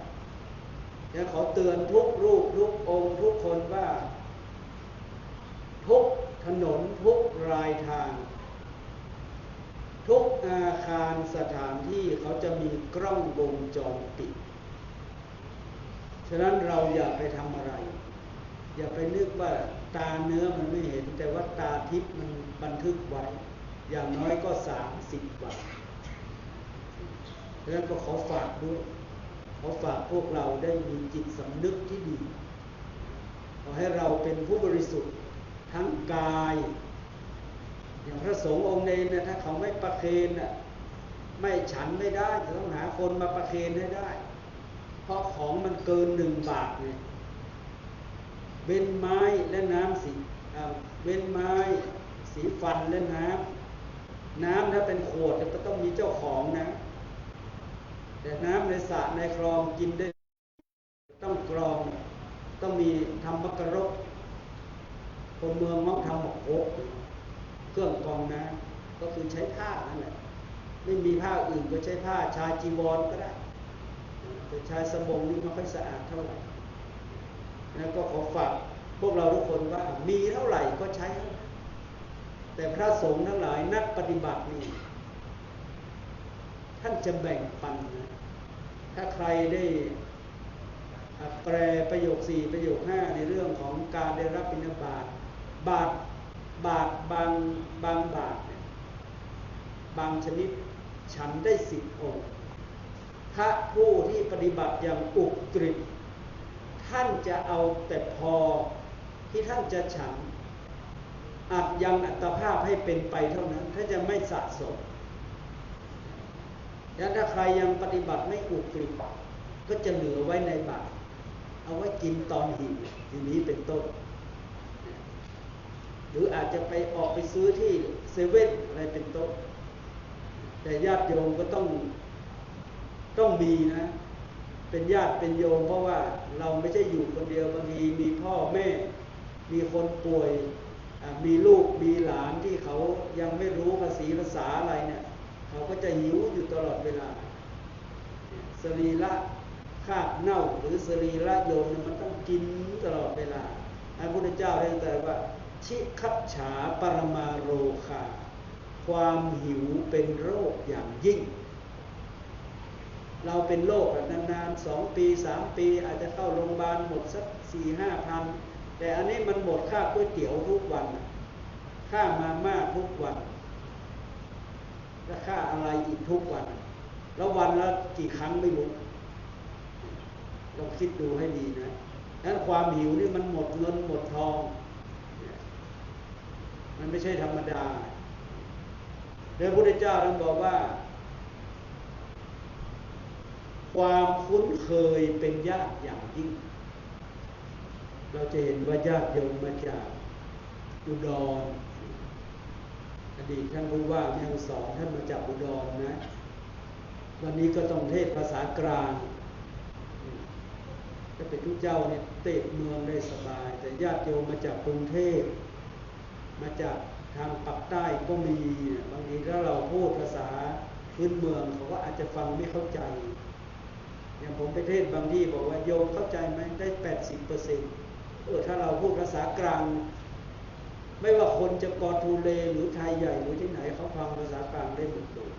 แล้วเขาเตือนทุกรูปทุกองค์ทุกคนว่าทุกถนนทุกรายทางทุกอาคารสถานที่เขาจะมีกล้องวงจรปิดฉะนั้นเราอย่าไปทำอะไรอย่าไปนึกว่าตาเนื้อมันไม่เห็นแต่ว่าตาทิพย์มันบันทึกไว้อย่างน้อยก็30 วันแล้วก็ขอฝากด้วยขอฝากพวกเราได้มีจิตสำนึกที่ดีขอให้เราเป็นผู้บริสุทธิ์ทั้งกายอย่างพระสงฆ์องค์เนรเนี่ยถ้าเขาไม่ประเคนน่ะไม่ฉันไม่ได้จะต้องหาคนมาประเคนให้ได้เพราะของมันเกิน1 บาทเนี่ยเว้นไม้และน้ำสีเว้นไม้สีฟันและน้ำถ้าเป็นขวดก็ต้องมีเจ้าของนะแต่น้ำในสระในคลองกินได้ต้องกรองต้องมีธรรมกรกคนเมืองมักทำหมกโคกเครื่องกรองน้ำก็คือใช้ผ้านั่นแหละไม่มีผ้าอื่นก็ใช้ผ้าชายจีวรก็ได้แต่ชายสบงนี่ไม่ค่อยสะอาดเท่าไหร่แล้วก็ขอฝากพวกเราทุกคนว่ามีเท่าไหร่ก็ใช้แต่พระสงฆ์ทั้งหลายนักปฏิบัตินี่ท่านจะแบ่งปันนะถ้าใครได้แปลประโยค4ประโยค5ในเรื่องของการได้รับบิณฑบาตบาตบางบาทเนี่ยบางชนิดฉันได้10 องค์พระผู้ที่ปฏิบัติอย่างอุกฤษท่านจะเอาแต่พอที่ท่านจะฉันอัดยังอัตภาพให้เป็นไปเท่านั้นถ้าจะไม่สะสมแล้วถ้าใครยังปฏิบัติไม่อุกฤษก็จะเหลือไว้ในบาตรเอาไว้กินตอนหิวอย่างนี้เป็นต้นหรืออาจจะไปออกไปซื้อที่เซเว่นอะไรเป็นต้นแต่ญาติโยมก็ต้องมีนะเป็นญาติเป็นโยมเพราะว่าเราไม่ใช่อยู่คนเดียวบางทีมีพ่อแม่มีคนป่วยมีลูกมีหลานที่เขายังไม่รู้ภาษาอะไรเนี่ยเขาก็จะหิวอยู่ตลอดเวลาสรีระคราบเน่าหรือสรีระโยมมันต้องกินตลอดเวลาพระพุทธเจ้าได้ตรัสว่าชิคัจฉาปรมาโรคาความหิวเป็นโรคอย่างยิ่งเราเป็นโรคนานๆ2 ปี3 ปีอาจจะเข้าโรงพยาบาลหมดสัก 4-5 พันแต่อันนี้มันหมดค่าก๋วยเตี๋ยวทุกวันค่ามาม่าทุกวันและค่าอะไรอีกทุกวันแล้ววันละกี่ครั้งไม่รู้ลองคิดดูให้ดีนะนั้นความหิวนี่มันหมดเงินหมดทองมันไม่ใช่ธรรมดาพระพุทธเจ้าท่านบอกว่าความคุ้นเคยเป็นญาติอย่างยิ่งเราจะเห็นว่าญาติโยมมาจากอุดรอดีตท่านผู้ว่าแม่ฮ่องสอนท่านมาจากอุดรนะวันนี้ก็ต้องเทศภาษากลางถ้าเป็นทุกเจ้าเนี่ยเตะเมืองได้สบายแต่ญาติโยมมาจากกรุงเทพมาจากทางปากใต้ก็มีบางทีถ้าเราพูดภาษาพื้นเมืองเขาก็อาจจะฟังไม่เข้าใจอย่างผมไปเทศบางที่บอกว่าโยมเข้าใจไหมได้ 80%ถ้าเราพูดภาษากลางไม่ว่าคนจะกอทูเลหรือไทยใหญ่หรือที่ไหนเขาฟังภาษากลางได้หมดเลย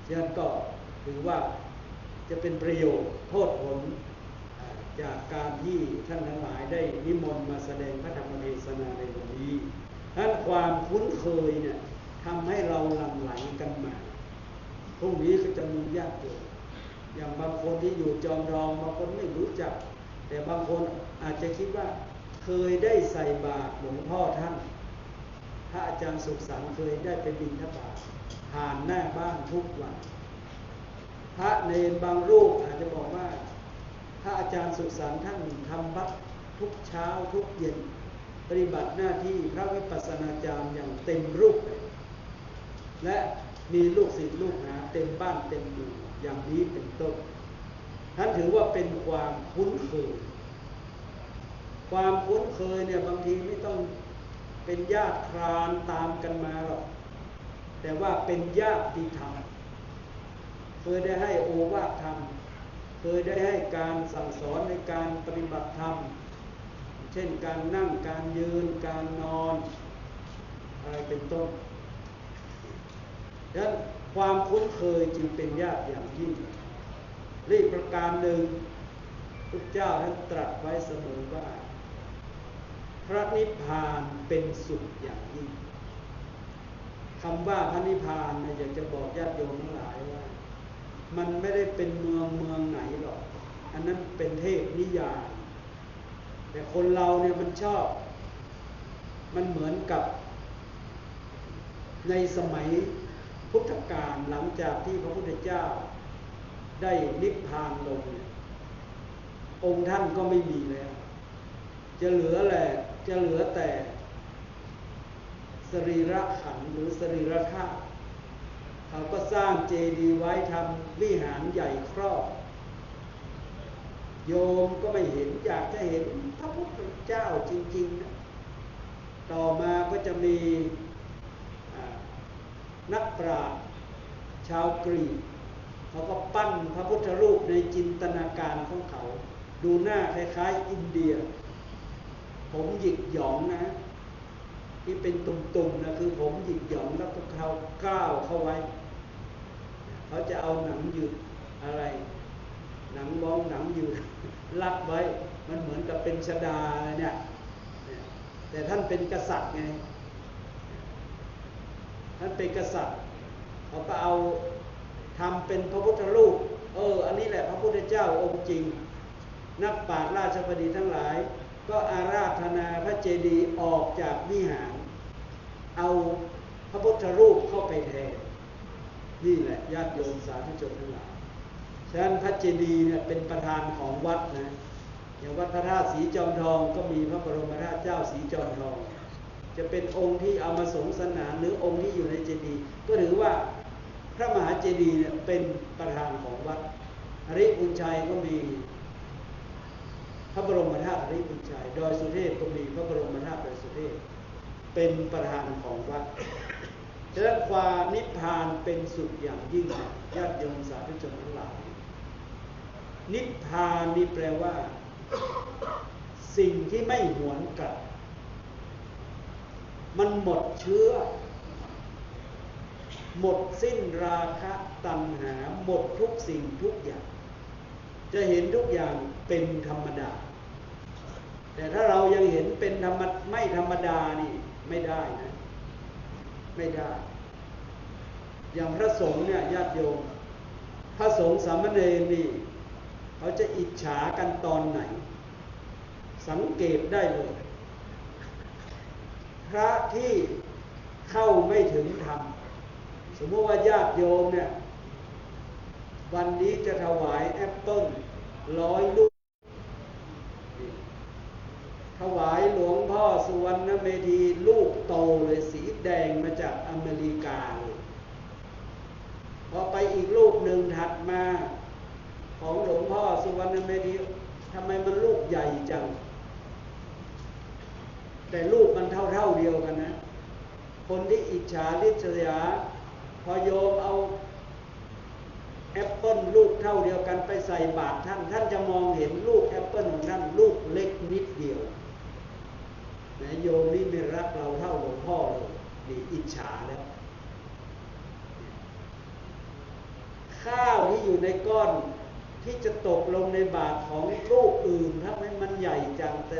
ฉะนั้นก็ถือว่าจะเป็นประโยชน์โทษผลจากการที่ท่านทั้งหลายได้นิมนต์มาแสดงพระธรรมเทศนาในวันนี้นั้นความคุ้นเคยเนี่ยทำให้เราหลั่งไหลกันมา พรุ่งนี้ก็จะมีญาติโยมอย่างบางคนที่อยู่จอมทองบางคนไม่รู้จักแต่บางคนอาจจะคิดว่าเคยได้ใส่บาตรหลวงพ่อท่านพระอาจารย์สุขสันต์เคยได้ไปบิณฑบาตผ่านหน้าบ้านทุกวันพระเนรบางรูปอาจจะบอกว่าพระอาจารย์สุขสันต์ท่านทำวัดทุกเช้าทุกเย็นปฏิบัติหน้าที่พระวิปัสสนาจารย์อย่างเต็มรูปและมีลูกศิษย์ลูกหาเต็มบ้านเต็มเมืองอย่างนี้เป็นต้นท่านถือว่าเป็นความคุ้นเคยความคุ้นเคยเนี่ยบางทีไม่ต้องเป็นญาติครานตามกันมาหรอกแต่ว่าเป็นญาติธรรมเคยได้ให้โอวาทธรรมเคยได้ให้การสั่งสอนในการปฏิบัติธรรมเช่นการนั่งการยืนการนอนอะไรเป็นต้นดังนั้นความคุ้นเคยจึงเป็นญาติอย่างยิ่งอีกประการหนึ่งพระเจ้าท่านตรัสไว้เสมอว่าพระนิพพานเป็นสุขอย่างยิ่งคำว่าพระนิพพานเนี่ยอยากจะบอกญาติโยมทั้งหลายว่ามันไม่ได้เป็นเมืองไหนหรอกอันนั้นเป็นเทพนิยายแต่คนเราเนี่ยมันชอบมันเหมือนกับในสมัยพุทธกาลหลังจากที่พระพุทธเจ้าได้นิพพานลงเนี่ยองค์ท่านก็ไม่มีแล้วจะเหลือแต่สรีระขันธ์หรือสรีระธาตุเขาก็สร้างเจดีย์ไว้ทำวิหารใหญ่ครอบโยมก็ไม่เห็นอยากจะเห็นพระพุทธเจ้าจริงๆนะต่อมาก็จะมีนักปราชญ์ชาวกรีกเขาก็ปั้นพระพุทธรูปในจินตนาการของเขาดูหน้าคล้ายๆอินเดียผมหยิกหยองนะที่เป็นตุ่มๆนะคือผมหยิกหยองแล้วก็เขาก้าวเข้าไว้เขาจะเอาหนังยืดอะไรหนังบ้องหนังยืดรัดไว้มันเหมือนกับเป็นชฎาเนี่ยแต่ท่านเป็นกษัตริย์ไงท่านเป็นกษัตริย์เขาก็เอาทำเป็นพระพุทธรูปอันนี้แหละพระพุทธเจ้าองค์จริงนักปราชญ์ราชบดีทั้งหลายก็อาราธนาพระเจดีย์ออกจากวิหารเอาพระพุทธรูปเข้าไปแทนนี่แหละญาติโยมสาธุชนทั้งหลายฉะนั้นพระเจดีย์เนี่ยเป็นประธานของวัดนะอย่างวัดพระธาตุสีจอมทองก็มีพระบรมธาตุเจ้าสีจอมทองจะเป็นองค์ที่เอามาสงสนานหรือองค์ที่อยู่ในเจดีย์ก็ถือว่าพระมหาเจดีย์เนี่ยเป็นประธานของวัดอริพุนชัยก็มีพระบรมธาตุอริพุนชัยดอยสุเทพก็มีพระบรมธาตุดอยสุเทพเป็นประธานของวัดฉะนั้นความนิพพานเป็นสุขอย่างยิ่งญาติโยมสาธุชนทั้งหลายนิพพานนี่แปลว่าสิ่งที่ไม่หวนกลับมันหมดเชื้อหมดสิ้นราคะตัณหาหมดทุกสิ่งทุกอย่างจะเห็นทุกอย่างเป็นธรรมดาแต่ถ้าเรายังเห็นเป็นไม่ธรรมดานี่ไม่ได้นะไม่ได้อย่างพระสงฆ์เนี่ยญาติโยมพระสงฆ์สามเณรนี่เขาจะอิจฉากันตอนไหนสังเกตได้เลยพระที่เข้าไม่ถึงธรรมสมมติว่าญาติโยมเนี่ยวันนี้จะถวายแอปเปิ้ล100 ลูกถวายหลวงพ่อสุวรรณเมธีลูกโตเลยสีแดงมาจากอเมริกาเลยพอไปอีกรูปหนึ่งถัดมาของหลวงพ่อสุวรรณเมธีทำไมมันลูกใหญ่จังแต่ลูกมันเท่าเดียวกันนะคนที่อิจฉาริษยาพอโยมเอาแอปเปิ้ลลูกเท่าเดียวกันไปใส่บาตรท่านจะมองเห็นลูกแอปเปิ้ลของท่านลูกเล็กนิดเดียวนะโยมนี่ไม่รักเราเท่าหลวงพ่อเลยนี่อิจฉาแล้วข้าวที่อยู่ในก้อนที่จะตกลงในบาตรของลูกอื่นทำไมมันใหญ่จังแต่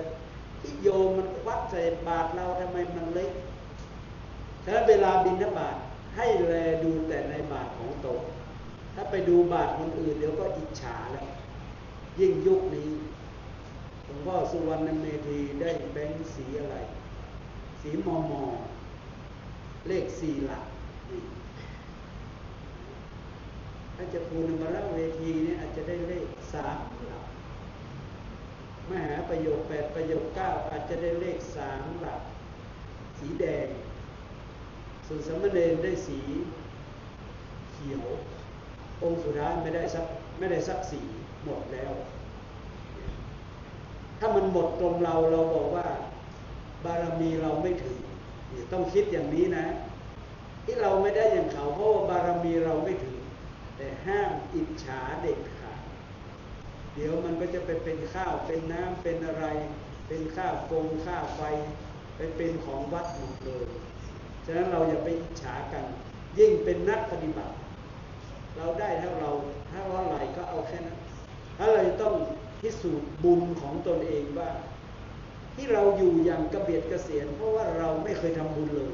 ที่โยมมันควักใส่บาตรเราทำไมมันเล็กฉะนั้นเวลาบิณฑบาตให้แลดูแต่ในบาตรของตน ถ้าไปดูบาทคนอื่นเดี๋ยวก็อิจฉาแล้วยิ่งยุคนี้หลวงพ่อสุวรรณเมธีได้แบงค์สีอะไรสีมอมอเลข4 หลักถ้าจะคูณมาแล้วเวทีนี้อาจจะได้เลข3 หลักมหาประโยค8ประโยค9อาจจะได้เลข3 หลักสีแดงส่วนสมณเณรได้สีเขียวองค์สุดท้ายไม่ได้สักสีหมดแล้วถ้ามันหมดตรงเราบอกว่าบารมีเราไม่ถึงต้องคิดอย่างนี้นะที่เราไม่ได้อย่างเขาเพราะว่าบารมีเราไม่ถึงแต่ห้ามอิจฉาเด็ดขาดเดี๋ยวมันก็จะไปเป็นข้าวเป็นน้ำเป็นอะไรเป็นค่าฟงค่าไฟไปเป็นของวัดหมดเลยฉะนั้นเราอย่าไปอิจฉากันยิ่งเป็นนักปฏิบัติเราได้ถ้าไหร่ก็เอาแค่นั้นถ้าเราต้องพิสูจน์บุญของตนเองว่าที่เราอยู่อย่างกระเบียดกระเสียนเพราะว่าเราไม่เคยทำบุญเลย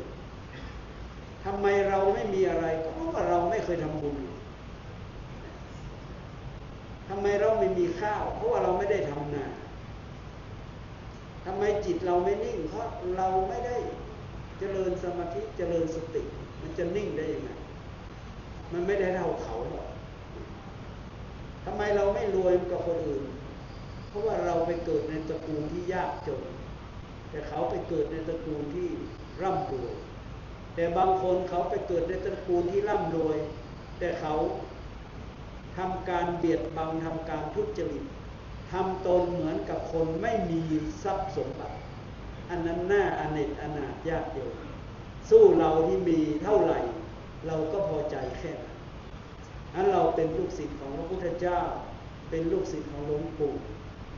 ทำไมเราไม่มีอะไรก็เพราะว่าเราไม่เคยทำบุญทำไมเราไม่มีข้าวเพราะว่าเราไม่ได้ทำนาทำไมจิตเราไม่นิ่งเพราะเราไม่ได้เจริญสมาธิเจริญสติมันจะนิ่งได้ยังไงมันไม่ได้เท่าเขาหรอกทำไมเราไม่รวยกับคนอื่นเพราะว่าเราไปเกิดในตระกูลที่ยากจนแต่เขาไปเกิดในตระกูลที่ร่ำรวยแต่บางคนเขาไปเกิดในตระกูลที่ร่ำรวยแต่เขาทำการเบียดบังทำการทุจริตทำตนเหมือนกับคนไม่มีทรัพย์สมบัติอันนั้นน่าอเนจอนาถยากเย็นสู้เราที่มีเท่าไหร่เราก็พอใจแค่นั้นอันเราเป็นลูกศิษย์ของพระพุทธเจ้าเป็นลูกศิษย์ของหลวงปู่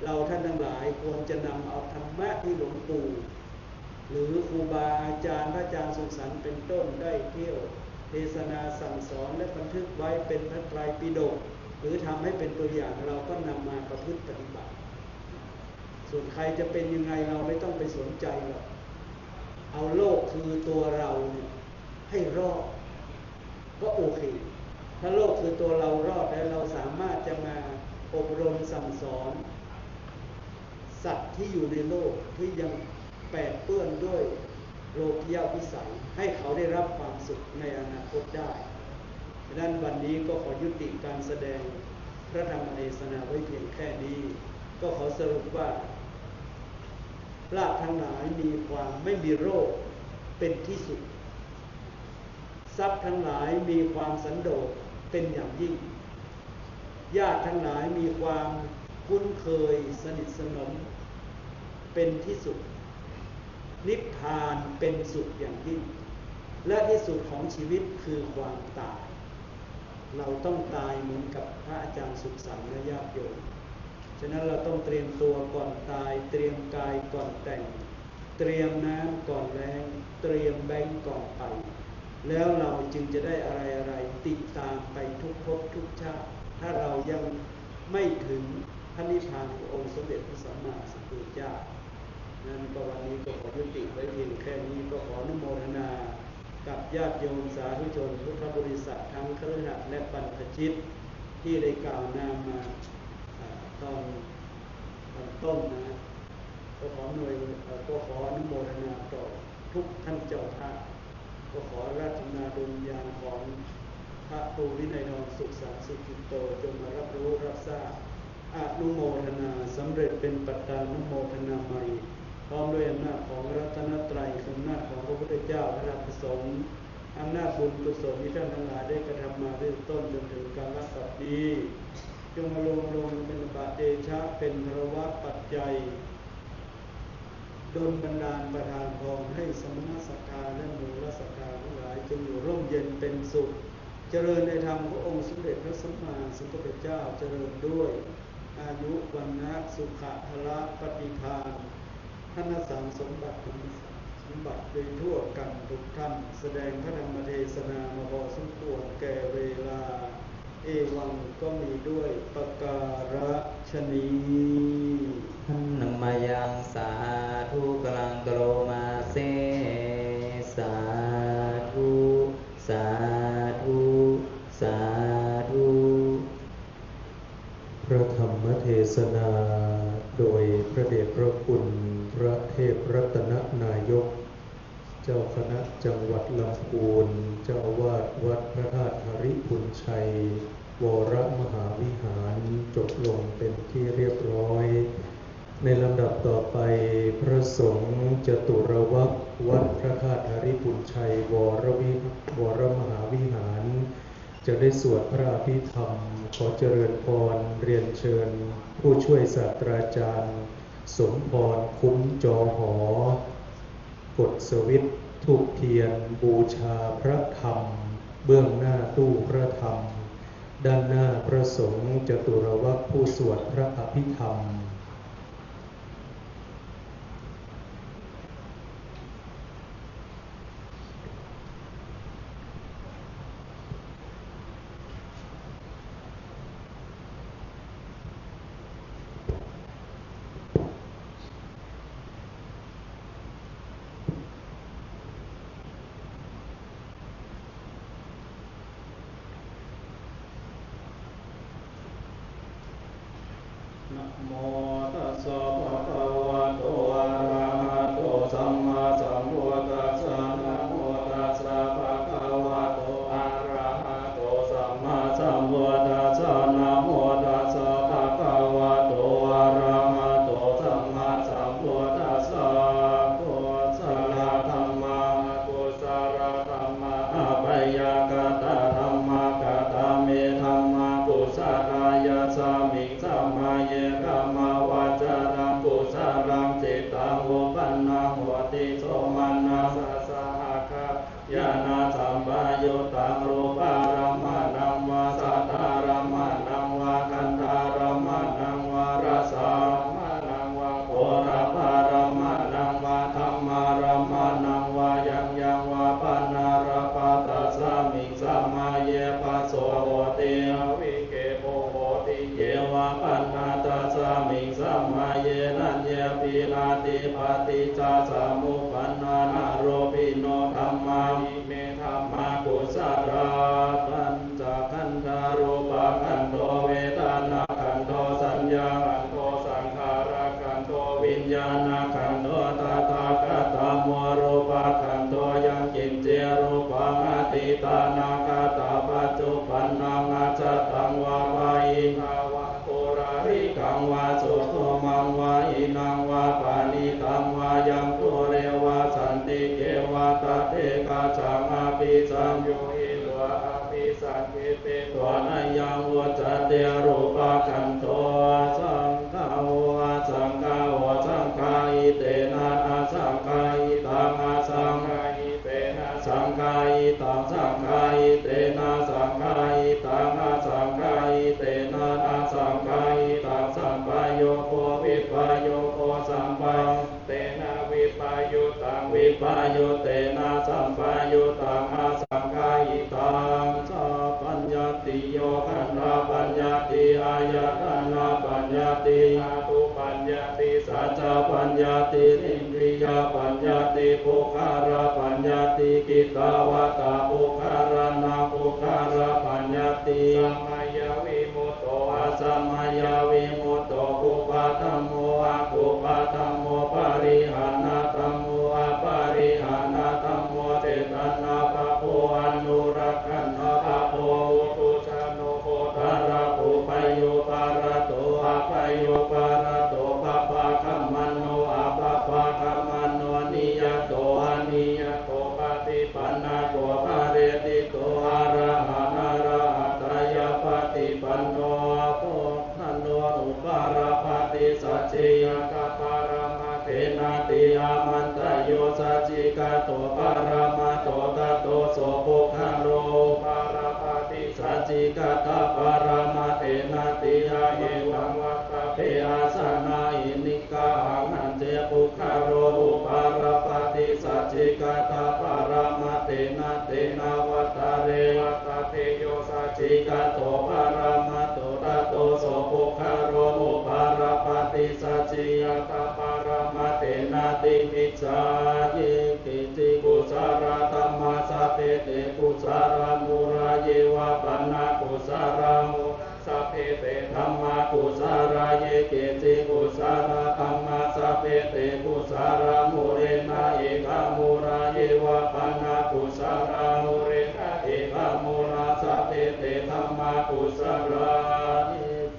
เราท่านทั้งหลายควรจะนำเอาธรรมะที่หลวงปู่หรือครูบาอาจารย์พระอาจารย์สุขสันต์เป็นต้นได้เที่ยวเทศนาสั่งสอนและบันทึกไว้เป็นพระไตรปิฎกหรือทำให้เป็นตัวอย่างเราก็นำมาประพฤติปฏิบัติส่วนใครจะเป็นยังไงเราไม่ต้องไปสนใจหรอกเอาโลกคือตัวเราเนี่ยให้รอดก็โอเคถ้าโลกคือตัวเรารอดแล้วเราสามารถจะมาอบรมสั่งสอนสัตว์ที่อยู่ในโลกที่ยังแปดเปื้อนด้วยโลกียวิสัยให้เขาได้รับความสุขในอนาคตได้ดังนั้นวันนี้ก็ขอยุติการแสดงพระธรรมเทศนาไว้เพียงแค่นี้ก็ขอสรุปว่าพระทั้งหลายมีความไม่มีโรคเป็นที่สุดทรัพย์ทั้งหลายมีความสันโดษเป็นอย่างยิ่งญาติทั้งหลายมีความคุ้นเคยสนิทสนมเป็นที่สุดนิพพานเป็นสุขอย่างยิ่งและที่สุดของชีวิตคือความตายเราต้องตายเหมือนกับพระอาจารย์สุขสันต์และญาติโยมฉะนั้นเราต้องเตรียมตัวก่อนตายเตรียมกายก่อนแต่งเตรียมน้ำก่อนแล้งเตรียมแบงก์ก่อนไปแล้วเราจึงจะได้อะไรติดตามไปทุกภพทุกชาติถ้าเรายังไม่ถึงพระนิพพานขององค์สมเด็จพระสัมมาสัมพุทธเจ้านั้นก็วันนี้ก็ขอยุติไว้เพียงแค่นี้ก็ขออนุโมทนากับญาติโยมสาธุชนพุทธบริษัททั้งคฤหัสถ์และบรรพชิตที่ได้กล่าวนามมาตอนต้นนะก็ขออนุโมทนาต่อทุกท่านเจ้าท่าก็ขอราชนาดลญาณของพระครูวินัยทองสุขสันต์สุจิตโตจงมารับรู้รับทราบอนุโมทนาสำเร็จเป็นปัตตานุโมทนาใหม่พร้อมด้วยอำนาจของรัตนตรัยคืออำนาจของพระพุทธเจ้าพระธรรมพระสงฆ์อำนาจบุญกุศลที่ท่านทั้งหลายได้กระทำมาเริ่มต้นจนถึงกาลปัจจุบันจงมาลงเป็นบาเดชะเป็นภรวะปัจจัยดลบันดาลประทานพรให้สมณสักการและมูลสักการทั้งหลายจงอยู่ร่มเย็นเป็นสุขเจริญในธรรมขององค์สมเด็จพระสัมมาสัมพุทธเจ้าเจริญด้วยอายุวันนะสุขะพละปฏิภาณธนสังสมบัติโดยทั่วกันทุกท่านแสดงพระธรรมเทศนามาพอสมควรแก่เวลาเอวังก็มีด้วยประการฉนี้ท่านนำมายังสาธุกลังกโรมาเซสาธุสาธุสาธุ ระธรรมเทศนาโดยพระเดชพระคุณพระเทพรัตนนายกเจ้าคณะจังหวัดลำพูนเจ้าอาวาสวัดพระธาตุหริพุนชัยวรมหาวิหารจบลงเป็นที่เรียบร้อยในลำดับต่อไปพระสงฆ์จตุรวรรควัดพระธาตุหริพุนชัยวรมหาวิหารจะได้สวดพระอภิธรรมขอเจริญพรเรียนเชิญผู้ช่วยศาสตราจารย์สมพรคุ้มจอหอกดสวิตช์ธูปเทียนบูชาพระธรรมเบื้องหน้าตู้พระธรรมด้านหน้าพระสงฆ์จตุรวรรคผู้สวดพระอภิธรรมนะโมตัสสะภะคะวะโตอะระหะโตสัมมาสัมพุทธัสสะนะโมตัสสะภะคะวะโตอะระหะโตสัมมาสัมพุทธัสสะนะโมตัสสะภะคะวะโตอะระหะโตสัมมาสัมพุทธัสสะกุศลธัมมากุศลธัมมาอภัยกตธัมมากตเมธัมมากุศลายะสามิสัมมาเยกามาวาจารังกุศลังจิตตังอุปันนังโหติโสมนัสสะหะคะยานาสัมปายุตังรูปารมานังวาสัทธารมานังวาคันธารมานังวารสารมานังวาโพระปารมานังวาธัมมารมานังวายังยังวาปนารปัตตสามิสัมมาเยปัสโสโหติอวิเกโภโหติเยวะปันนาตสามิสัมมาเยนัญญปิลาติปฏิจจสมุปปนนานาโรปิโนธัมมานิเมธัมมากุศลาปัญจขันธารูปขันโตเวทนาขันโตสัญญาขันโตสังขารขันโตวิญญาณขันโตตถาคตโมรูปขันโตยังกินเจรูปังอติตานาคตาปัจจุปันนังอาจตังวาปายิภาวะปุราริกังวาสุโตมังวาอินังวาปานิตังวายังตุเรวะสันติเกวะตะเทกาจังอาภิสัญญูหิโลอาภิสัญญิเตตัวนายังวัจเตรูปขันโตสังฆาวะสังฆาวะสังฆาอิเตนะอาสังฆาอิตังอาสังฆาอิเตนะสังฆาอิตังสังฆาอิเตนะสังฆาอิตังอาสังฆาอิเตนะอาสังฆาอิตังสัมปะโยโควิปะโยโคสัมปะเตนะวิปะโยตังวิปะโยเตนะสัมปะโยตังอาสังฆาอิตังสัพพัญญติโยขันธาปัญญติอายตนะปัญญติอาตุปัญญติสัจจปัญญติอินทรียปัญญติปุคาระปัญญติกิตาวตาปุคาระนาปุคาระปัญญติสัมมาญาวิมุตโตอาสัมมาญาวิมุตโตอุปาทัมโมอากุปาทัมโมปาริหานาธัมโมอาปาริหานาธัมโมเจตนาภะโพอนุรักขันนาภะโพอุตุชาโนโพธาระปุปโยปาระโตอาปโยปาระโตปะปะคัมมันโนอาปะปะคัมมันโนนิยโตอานิยโตปฏิปันนาโตภะเรติโตอะระหะนาระหะตายาปฏิปันโนโพธันโนอุปาระปฏิสัจจิยกะปารมาเทนาติอามันตโยสัจจิกะโตปารมาโตตะโตโสปุคาโรปาระปฏิสัจจิกะตะปารมาเทนาติอาเอวังวัตตะเพอาสนาอินิกาหังหันเจปุคาโรอุปาระปฏิสัจจิกะตะปารมาเทนาเตนาวัตตะเรวัตตะเทโยสัจจิกะโตปารมาโตตะโตโสปุคาโรอุปาระปฏิสัจจิยตะปารมาเทนาติมิจฉาเยกิติกุสารธัมมาสเพเตกุสารมุราเยวะปันนากุสารามุสัพเพ เตธัมมากุสาราเยเกจิกุสาราธัมมาสัพเพเตกุสารามุเรนะเอกามุราเยวะปานากุสารามุเรนะเอกามุราสัพเพเตธัมมากุสารา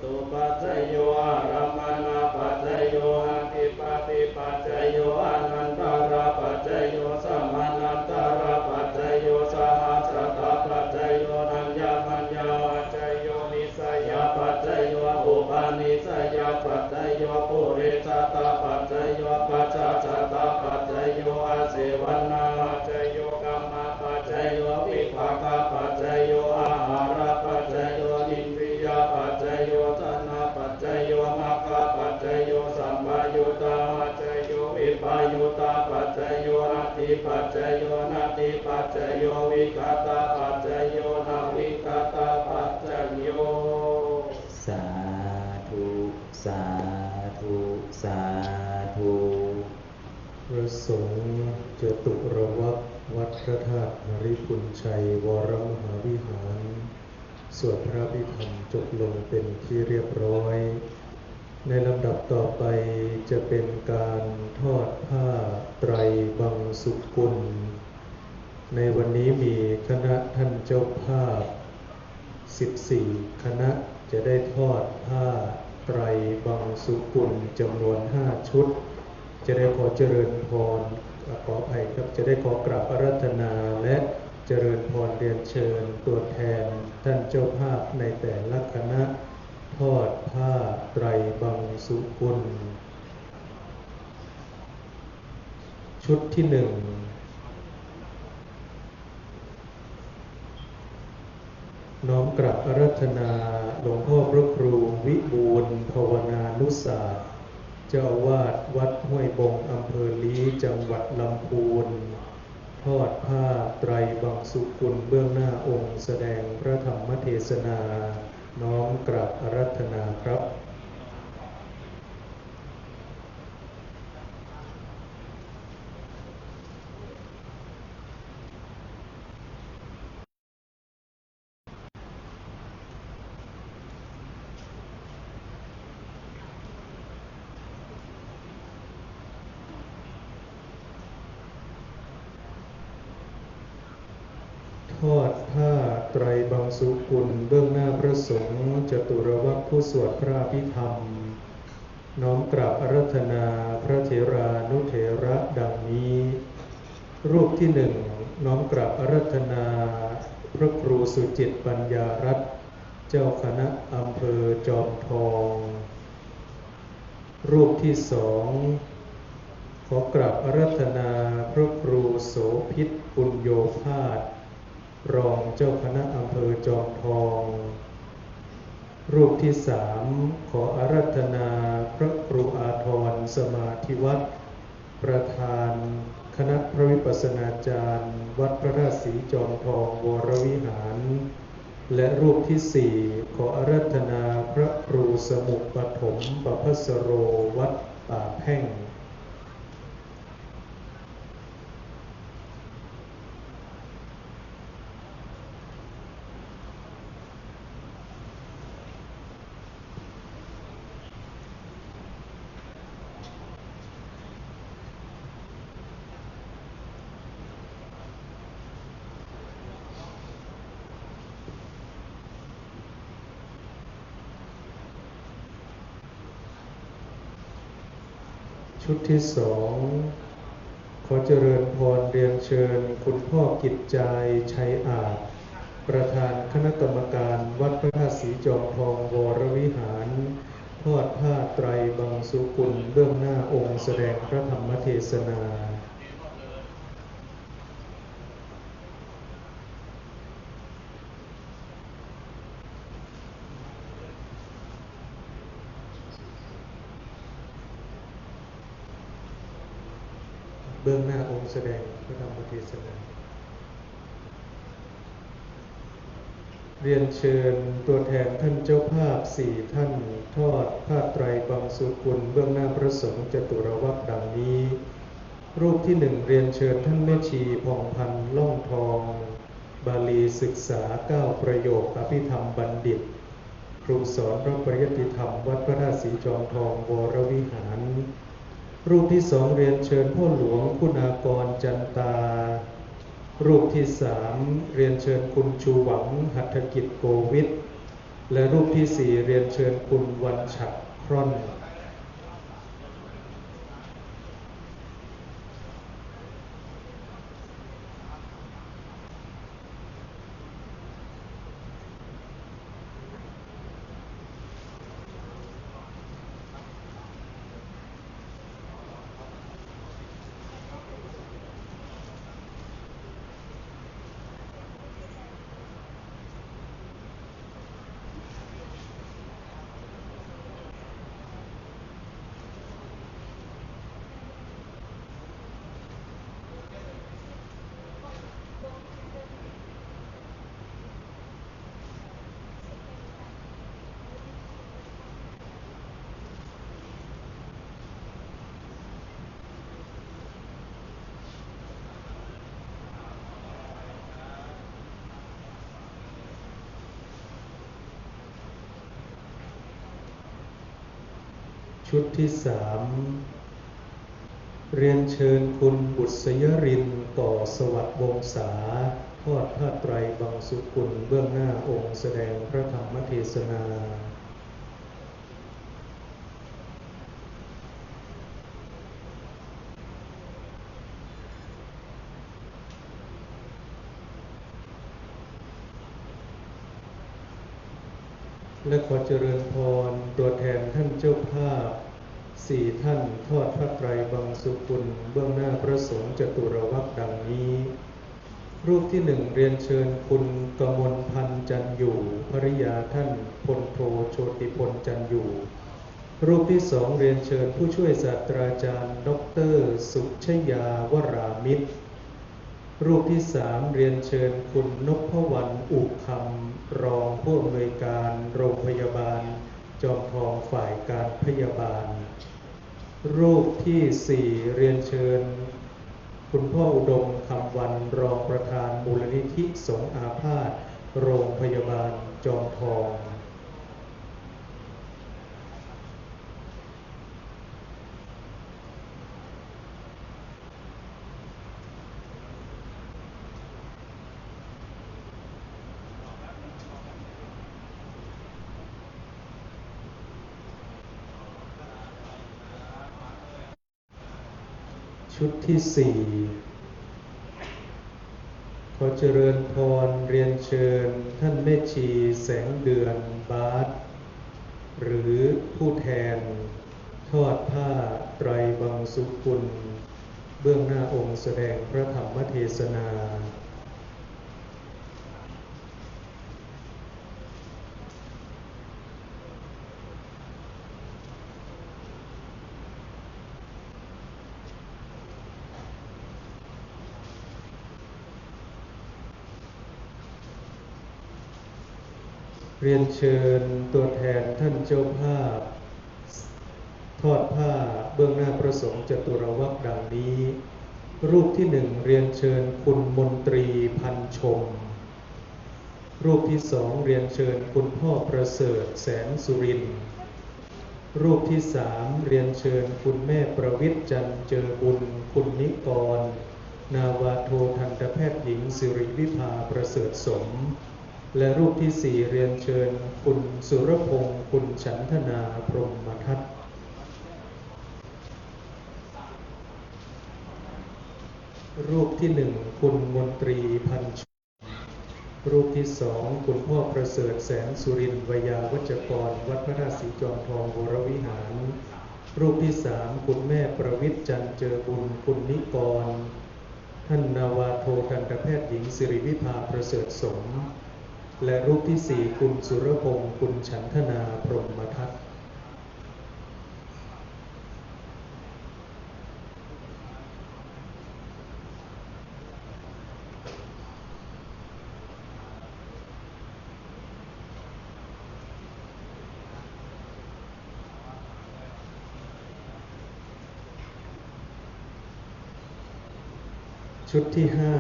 ตุปัจจโยอารัมมณปัจจโยอธิปติปัจจโยอนันตระปัจจโยสัมมานันตระปัจจโยสหัสสตปัจจโยนัญญมัญญาปัจจโยนิสยปัจจโยอุปาณิสยปัจจโยปุเรชตปัจจโยปัจจจตปัจจโยอาเสวนาปัจจโยกัมมปัจจโยวิภากปัจจโยอาหารปัจจโยอินทรียปัจจโยทนาปัจจโยมรรคปัจจโยสัมปยุตตาปัจจโยวิปยุตตาปัจจโยอธิปัจจโยนาติปัจจโยวิคตาปัจจโยนาวิคตาปัจจโยสาธุสาธุสาธุพระสงฆ์จตุรวรรควัดพระธาตุนริพุนชัยวรมหาวิหารสวดพระภิธรรมจบลงเป็นที่เรียบร้อยในลำดับต่อไปจะเป็นการทอดผ้าไตรบังสุกุลในวันนี้มีคณะท่านเจ้าภาพ14คณะจะได้ทอดผ้าไตรบังสุกุลจำนวน5ชุดจะได้ขอเจริญพรขออภัยครับจะได้ขอกราบอาราธนาและเจริญพรเรียนเชิญตัวแทนท่านเจ้าภาพในแต่ละคณะทอดผ้าไตรบังสุกุลชุดที่1น้อมกราบอาราธนาหลวงพ่อพระครูวิบูลย์ภาวนานุศาสตร์เจ้าอาวาสวัดห้วยบงอำเภอลี้จังหวัดลำพูนทอดผ้าไตรบังสุกุลเบื้องหน้าองค์แสดงพระธรรมเทศนาน้อมกราบอาราธนาครับ ทอดผ้าไตรบังสุกุลเบื้องหน้าพระสงฆ์จตุรวรรคผู้สวดพระอภิธรรมน้อมกราบอาราธนาพระเถรานุเถระดังนี้รูปที่1น้อมกราบอาราธนาพระครูสุจิตปัญญารัตน์เจ้าคณะอำเภอจอมทองรูปที่2ขอกราบอาราธนาพระครูโสภิตปุญโยภาสรองเจ้าคณะอำเภอจอมทองรูปที่3ขออาราธนาพระครูอาทรสมาธิวัฒน์ประธานคณะพระวิปัสสนาจารย์วัดพระราชสีจอมทองวรวิหารและรูปที่4ขออาราธนาพระครูสมุปฐมประภัสโรวัดป่าแพ่งชุดที่2ขอเจริญพรเรียนเชิญคุณพ่อกิจใจชัยอาจประธานคณะกรรมการวัดพระธาตุสีจอมทองวรวิหารทอดผ้าไตรบังสุกุลเบื้องหน้าองค์แสดงพระธรรมเทศนาเบื้องหน้าองค์แสดงพระธรรมเทศนาเรียนเชิญตัวแทนท่านเจ้าภาพ4ท่านทอดผ้าไตรบังสุกุลเบื้องหน้าพระสงฆ์จตุรวรรคดังนี้รูปที่1เรียนเชิญท่านแม่ชีผ่องพันธ์ล่องทองบาลีศึกษา9ประโยคอภิธรรมบัณฑิตพ รูสอนพระปริยัติธรรมวัดพระธาตุสีจอมทองวรวิหาร รูปที่สองเรียนเชิญพ่อหลวงคุณากรจันตา รูปที่สามเรียนเชิญคุณชูหวังหัตถกิจโกวิทและรูปที่สี่เรียนเชิญคุณวันฉัตรคร่อน ชุดที่สามเรียนเชิญคุณบุษยรินทร์ก่อสวัสดิ์วงศาทอดผ้าไตรบังสุกุลเบื้องหน้าองค์แสดงพระธรรมเทศนาและขอเจริญพรตัวแทนท่านเจ้าภาพสี่ท่านทอดพระไตรบังสุกุลเบื้องหน้าพระสงฆ์จตุรวรรคดังนี้รูปที่หนึ่งเรียนเชิญคุณกมลพันธ์จันอยู่ภริยาท่านพลโทโชติพลจันอยู่รูปที่สองเรียนเชิญผู้ช่วยศาสตราจารย์ดร.สุชยาวรามิตรรูปที่สามเรียนเชิญคุณนพวรรณอุคำรองผู้อำนวยการโรงพยาบาลจอมทองฝ่ายการพยาบาลรูปที่สี่เรียนเชิญคุณพ่ออุดมคำวันรองประธานมูลนิธิสงฆ์อาพาธโรงพยาบาลจอมทองชุดที่สี่ขอเจริญพรเรียนเชิญท่านแม่ชีแสงเดือนบาสหรือผู้แทนทอดผ้าไตรบังสุกุลเบื้องหน้าองค์แสดงพระธรรมเทศนาเรียนเชิญตัวแทนท่านเจ้าภาพทอดผ้าเบื้องหน้าพระสงฆ์จตุรวรรคดังนี้รูปที่หนึ่งเรียนเชิญคุณมนตรีพันชมรูปที่สองเรียนเชิญคุณพ่อประเสริฐแสนสุรินทร์รูปที่สามเรียนเชิญคุณแม่ประวิตรจันเจอบุญคุณนิกรนาวาโททันตแพทย์หญิงสิริวิภาประเสริฐสมและรูปที่สี่เรียนเชิญคุณสุรพงศ์คุณฉันทนาพรหมทัตรูปที่หนึ่งคุณมนตรีพันชรูปที่สองคุณพ่อประเสริฐแสนสุรินทร์วยาวัจกรวัดพระธาตุสีจอมทองวรวิหารรูปที่สามคุณแม่ประวิตรจันเจอบุญคุณนิกรท่านนาวาโททันตแพทย์หญิงสิริวิภาประเสริฐสมและรูปที่สี่คุณสุรพงศ์คุณฉันทนาพรหมทัตชุดที่ห้า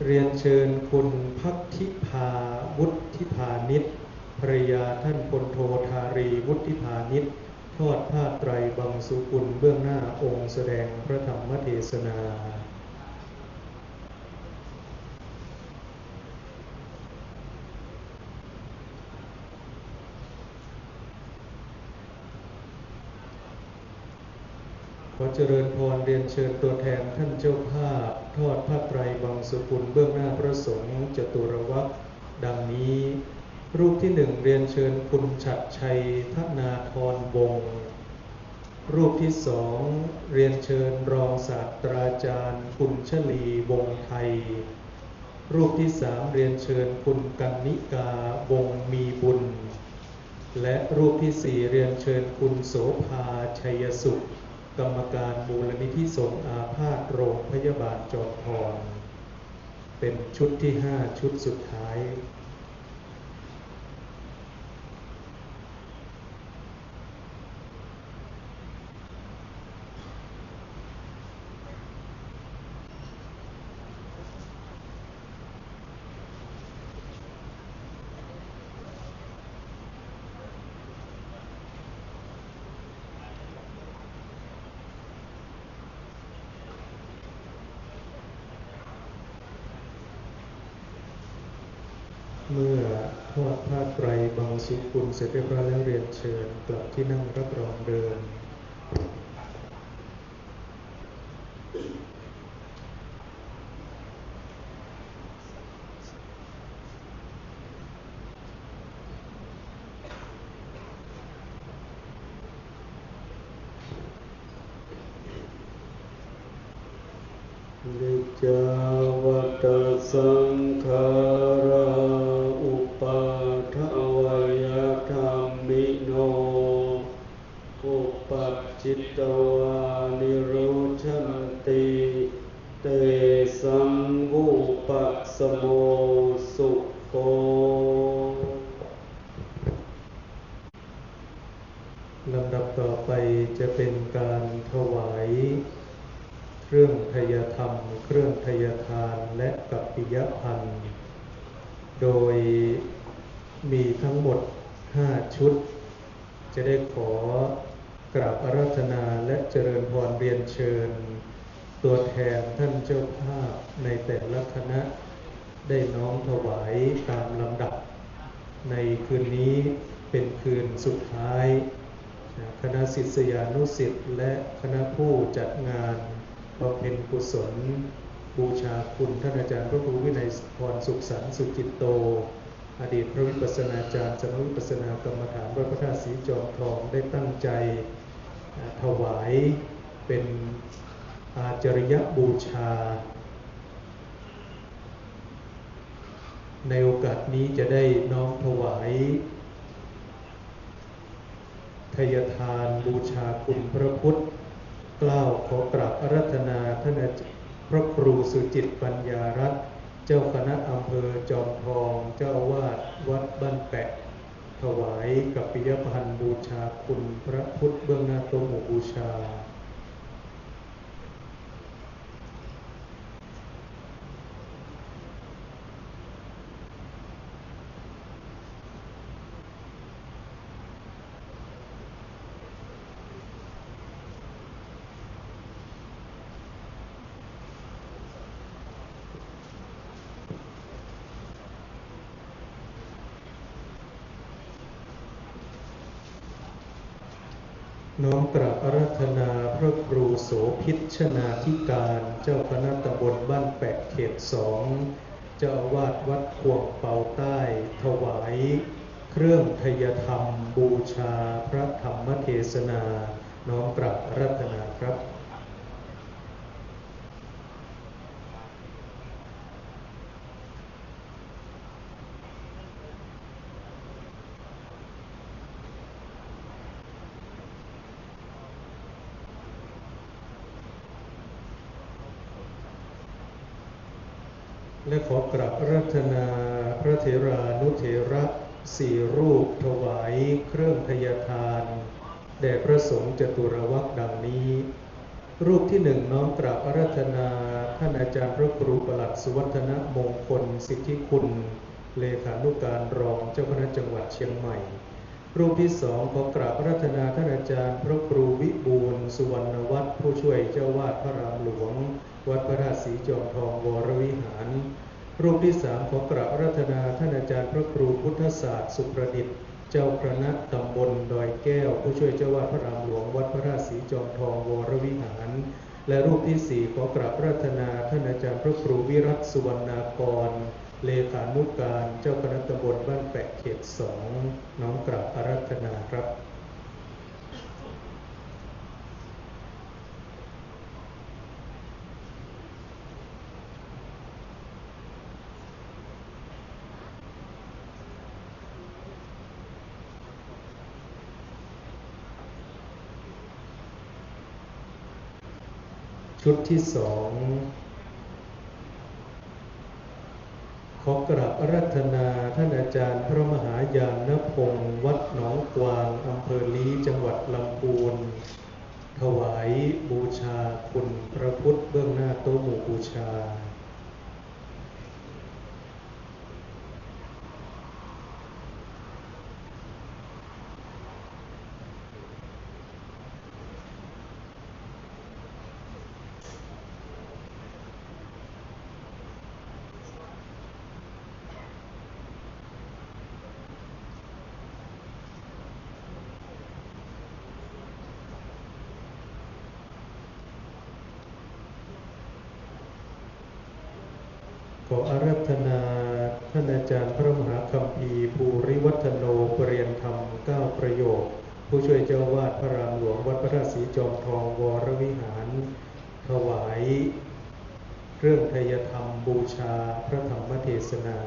เรียนเชิญคุณภัทธิภาวุฒิพานิชภรยาท่านพลโทธารีวุฒิพานิชทอดผ้าไตรบังสุกุลเบื้องหน้าองค์แสดงพระธรรมเทศนาขอเจริญพรเรียนเชิญตัวแทนท่านเจ้าภาพทอดผ้าไตรบังสุกุลเบื้องหน้าพระสงฆ์จตุรวรรษดังนี้รูปที่หนึ่งเรียนเชิญคุณฉัตรชัยธนาธรวงศ์รูปที่สองเรียนเชิญรองศาสตราจารย์คุณชลีวงศ์ไทยรูปที่สามเรียนเชิญคุณกันนิกาวงศ์มีบุญและรูปที่สี่เรียนเชิญคุณโสภาชัยสุขกรรมการมูลนิธิสงฆ์อาพาธโรงพยาบาลจอมทองเป็นชุดที่5ชุดสุดท้ายเมื่อทอดผ้าไตรบังสุกุลเสร็จเรียบร้อยแล้วเรียนเชิญกลับที่นั่งรับรองเดิมนิจจาวัตสังขาราอุปาทวยธรรมิโนอุปัชจิตวานิโรชันติเตสังวุปัสสโมสุโขลำดับต่อไปจะเป็นการถวายเครื่องไทยธรรมเครื่องไทยทานและกัปปิยพันธ์โดยมีทั้งหมด5ชุดจะได้ขอกราบอาราธนาและเจริญพรเรียนเชิญตัวแทนท่านเจ้าภาพในแต่ละคณะได้น้อมถวายตามลำดับในคืนนี้เป็นคืนสุดท้ายคณะศิษยานุศิษย์และคณะผู้จัดงานบำเพ็ญกุศลบูชาคุณท่านอาจารย์พระครูวินัยพรสุขสันต์สุจิตโตอดีตพระวิปัสสนาจารย์สำนักวิปัสสนากรรมฐานวัดพระธาตุศรีจอมทองได้ตั้งใจถวายเป็นอาจริยบูชาในโอกาสนี้จะได้น้อมถวายทายทานบูชาคุณพระพุทธกล่าวขอกราบอาราธนาท่านพระครูสุจิตปัญญารัตน์เจ้าคณะอำเภอจอมทองเจ้าอาวาสวัดบ้านแปะถวายกัปปิยพันธ์บูชาคุณพระพุทธเบื้องหน้าโต๊ะหมู่บูชาน้อมกราบอาราธนาพระครูโสภิชนาธิการเจ้าคณะตำบลบ้านแปะเขต2เจ้าอาวาสวัดขวงเปาใต้ถวายเครื่องไทยธรรมบูชาพระธรรมเทศนาน้อมกราบอาราธนาครับและขอกราบอาราธนาพระเถรานุเถระ4รูปถวายเครื่องไทยทานแด่พระสงฆ์จตุรวรรษดังนี้ รูปที่หนึ่งน้อมกราบอาราธนาท่านอาจารย์พระครูประหลัดสุวัฒนมงคลสิทธิคุณเลขานุการรองเจ้าคณะจังหวัดเชียงใหม่รูปที่สองขอกราบอาราธนาท่านอาจารย์พระครูวิบูลย์สุวรรณวัฒน์ผู้ช่วยเจ้าวาดพระรามหลวงวัดพระธาตุศรีจอมทองวรวิหารรูปที่สามขอกราบอาราธนาท่านอาจารย์พระครูพุทธศาสตร์สุประดิษฐ์เจ้าคณะตำบลดอยแก้วผู้ช่วยเจ้าวาดพระรามหลวงวัดพระธาตุศรีจอมทองวรวิหารและรูปที่สี่ขอกราบอาราธนาท่านอาจารย์พระครูวิรัตสุวรรณากรเลขานุการเจ้าคณะตำบลบ้านแปะเขต2น้อมกราบอาราธนาครับชุดที่สองขอกราบอาราธนาท่านอาจารย์พระมหายานพงศ์วัดหนองกวางอำเภอลี้จังหวัดลำพูนถวายบูชาคุณพระพุทธเบื้องหน้าโต๊ะหมู่บูชาขออาราธนาท่านอาจารย์พระมหาคัมภีร์ภูริวัฒโนปริยนธรรม9ประโยคผู้ช่วยเจ้าวาดพระรามหลวงวัดพระธาตุศรีจอมทองวรวิหารถวายเครื่องไทยธรรมบูชาพระธรรมเทศนา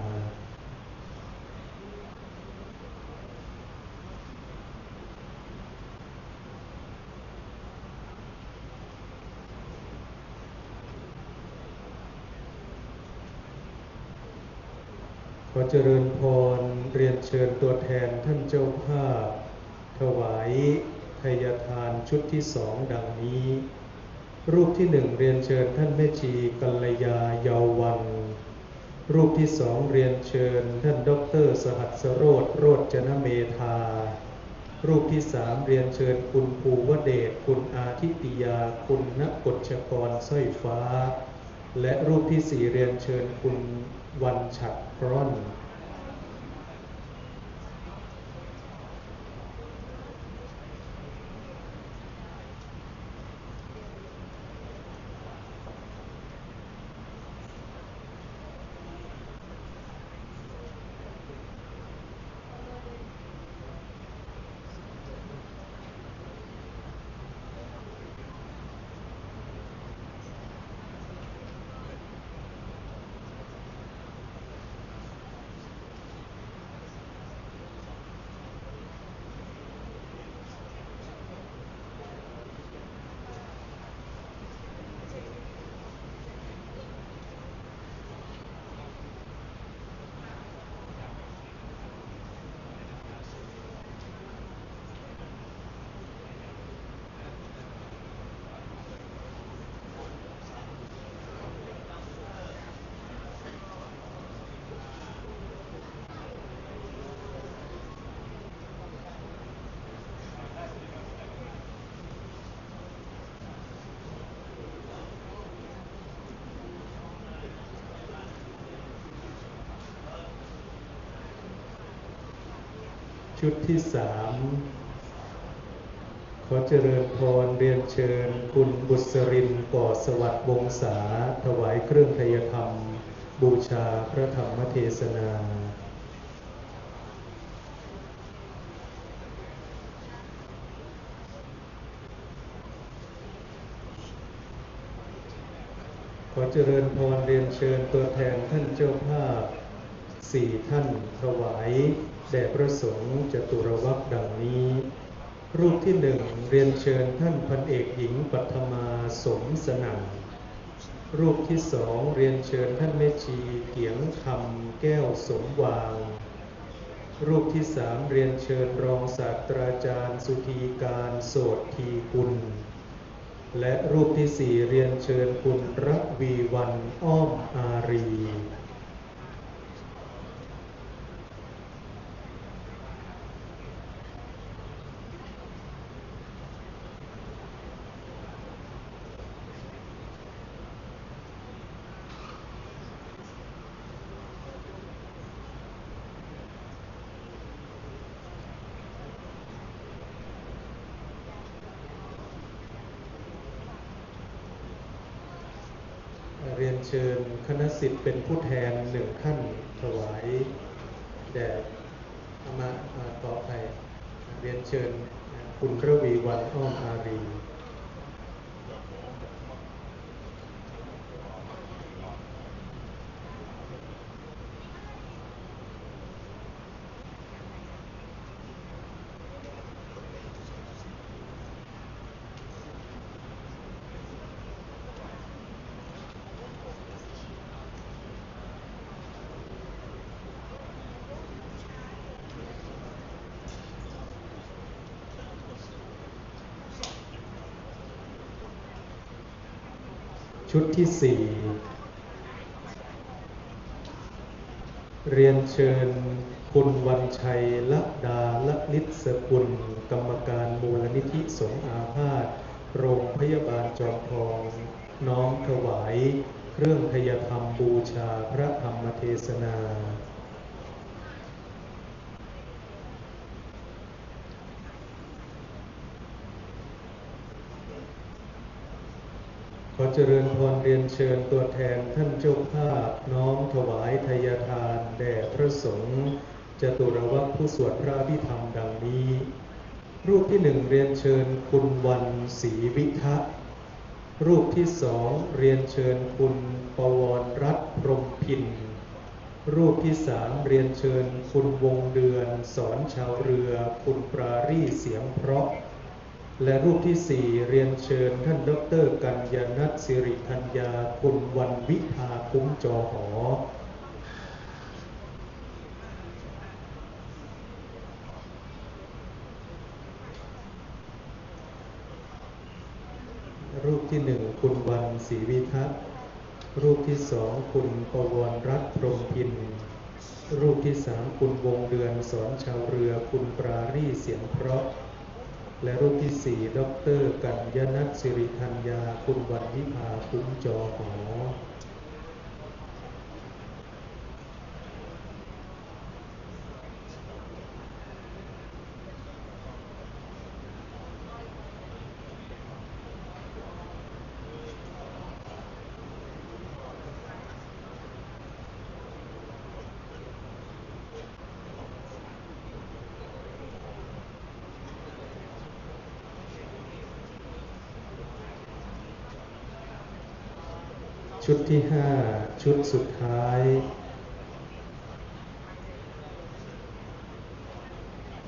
ขอเจริญพรเรียนเชิญตัวแทนท่านเจ้าภาพถวายไทยทานชุดที่สองดังนี้รูปที่หนึ่งเรียนเชิญท่านแม่ชีกัลยาเยาวันรูปที่สองเรียนเชิญท่านดร.สหัสโรจน์โรจนเมธารูปที่สามเรียนเชิญคุณภูวเดชคุณอาทิตยาคุณณกฎชกรสร้อยฟ้าและรูปที่สี่เรียนเชิญคุณวันฉัตรพร่อนชุดที่สามขอเจริญพรเรียนเชิญคุณบุษรินทร์ก่อสวัสดิ์วงศาถวายเครื่องไทยธรรมบูชาพระธรรมเทศนาขอเจริญพรเรียนเชิญตัวแทนท่านเจ้าภาพ4ท่านถวายแด่พระสงฆ์จตุรวรรคดังนี้รูปที่หนึ่งเรียนเชิญท่านพันเอกหญิงปัทมาสมสนั่นรูปที่สองเรียนเชิญท่านแม่ชีเกียงคำแก้วสมวางรูปที่สามเรียนเชิญรองศาสตราจารย์สุธีการโสธีกุล และรูปที่สี่เรียนเชิญคุณระวีวรรณอ้อมอารีเรียนเชิญคณะศิษย์เป็นผู้แทนหนึ่งท่านถวายแด่มาต่อไปเรียนเชิญคุณระวีวรรณอ้อมอารีชุดที่สี่เรียนเชิญคุณวันชัยละดาละลิศสกุลกรรมการมูลนิธิสงฆ์อาพาธโรงพยาบาลจอมทองน้อมถวายเครื่องทยธรรมบูชาพระธรรมเทศนาขอเจริญพรเรียนเชิญตัวแทนท่านเจ้าภาพน้อมถวายทายทานแด่พระสงฆ์จตุรวรรธผู้สวดพระอภิธรรมดังนี้รูปที่หนึ่งเรียนเชิญคุณวันศรีวิทะรูปที่สองเรียนเชิญคุณปวรรัตน์พรหมพินรูปที่สามเรียนเชิญคุณวงเดือนสอนชาวเรือคุณปรารี่เสียงเพราะและรูปที่สี่เรียนเชิญท่านดร.กัญญาณัฐสิริธัญญาคุณวันวิภาคุ้มจอหอรูปที่หนึ่งคุณวันศรีวิทักษ์รูปที่สองคุณปวรรัตน์พรหมพินรูปที่สามคุณวงเดือนสอนชาวเรือคุณปรารี่เสียงเพราะและรูปที่สี่ดร.กัญญาณัฐสิริธัญญาคุณวันวิภาคุ้มจอหอชุดที่ห้าชุดสุดท้าย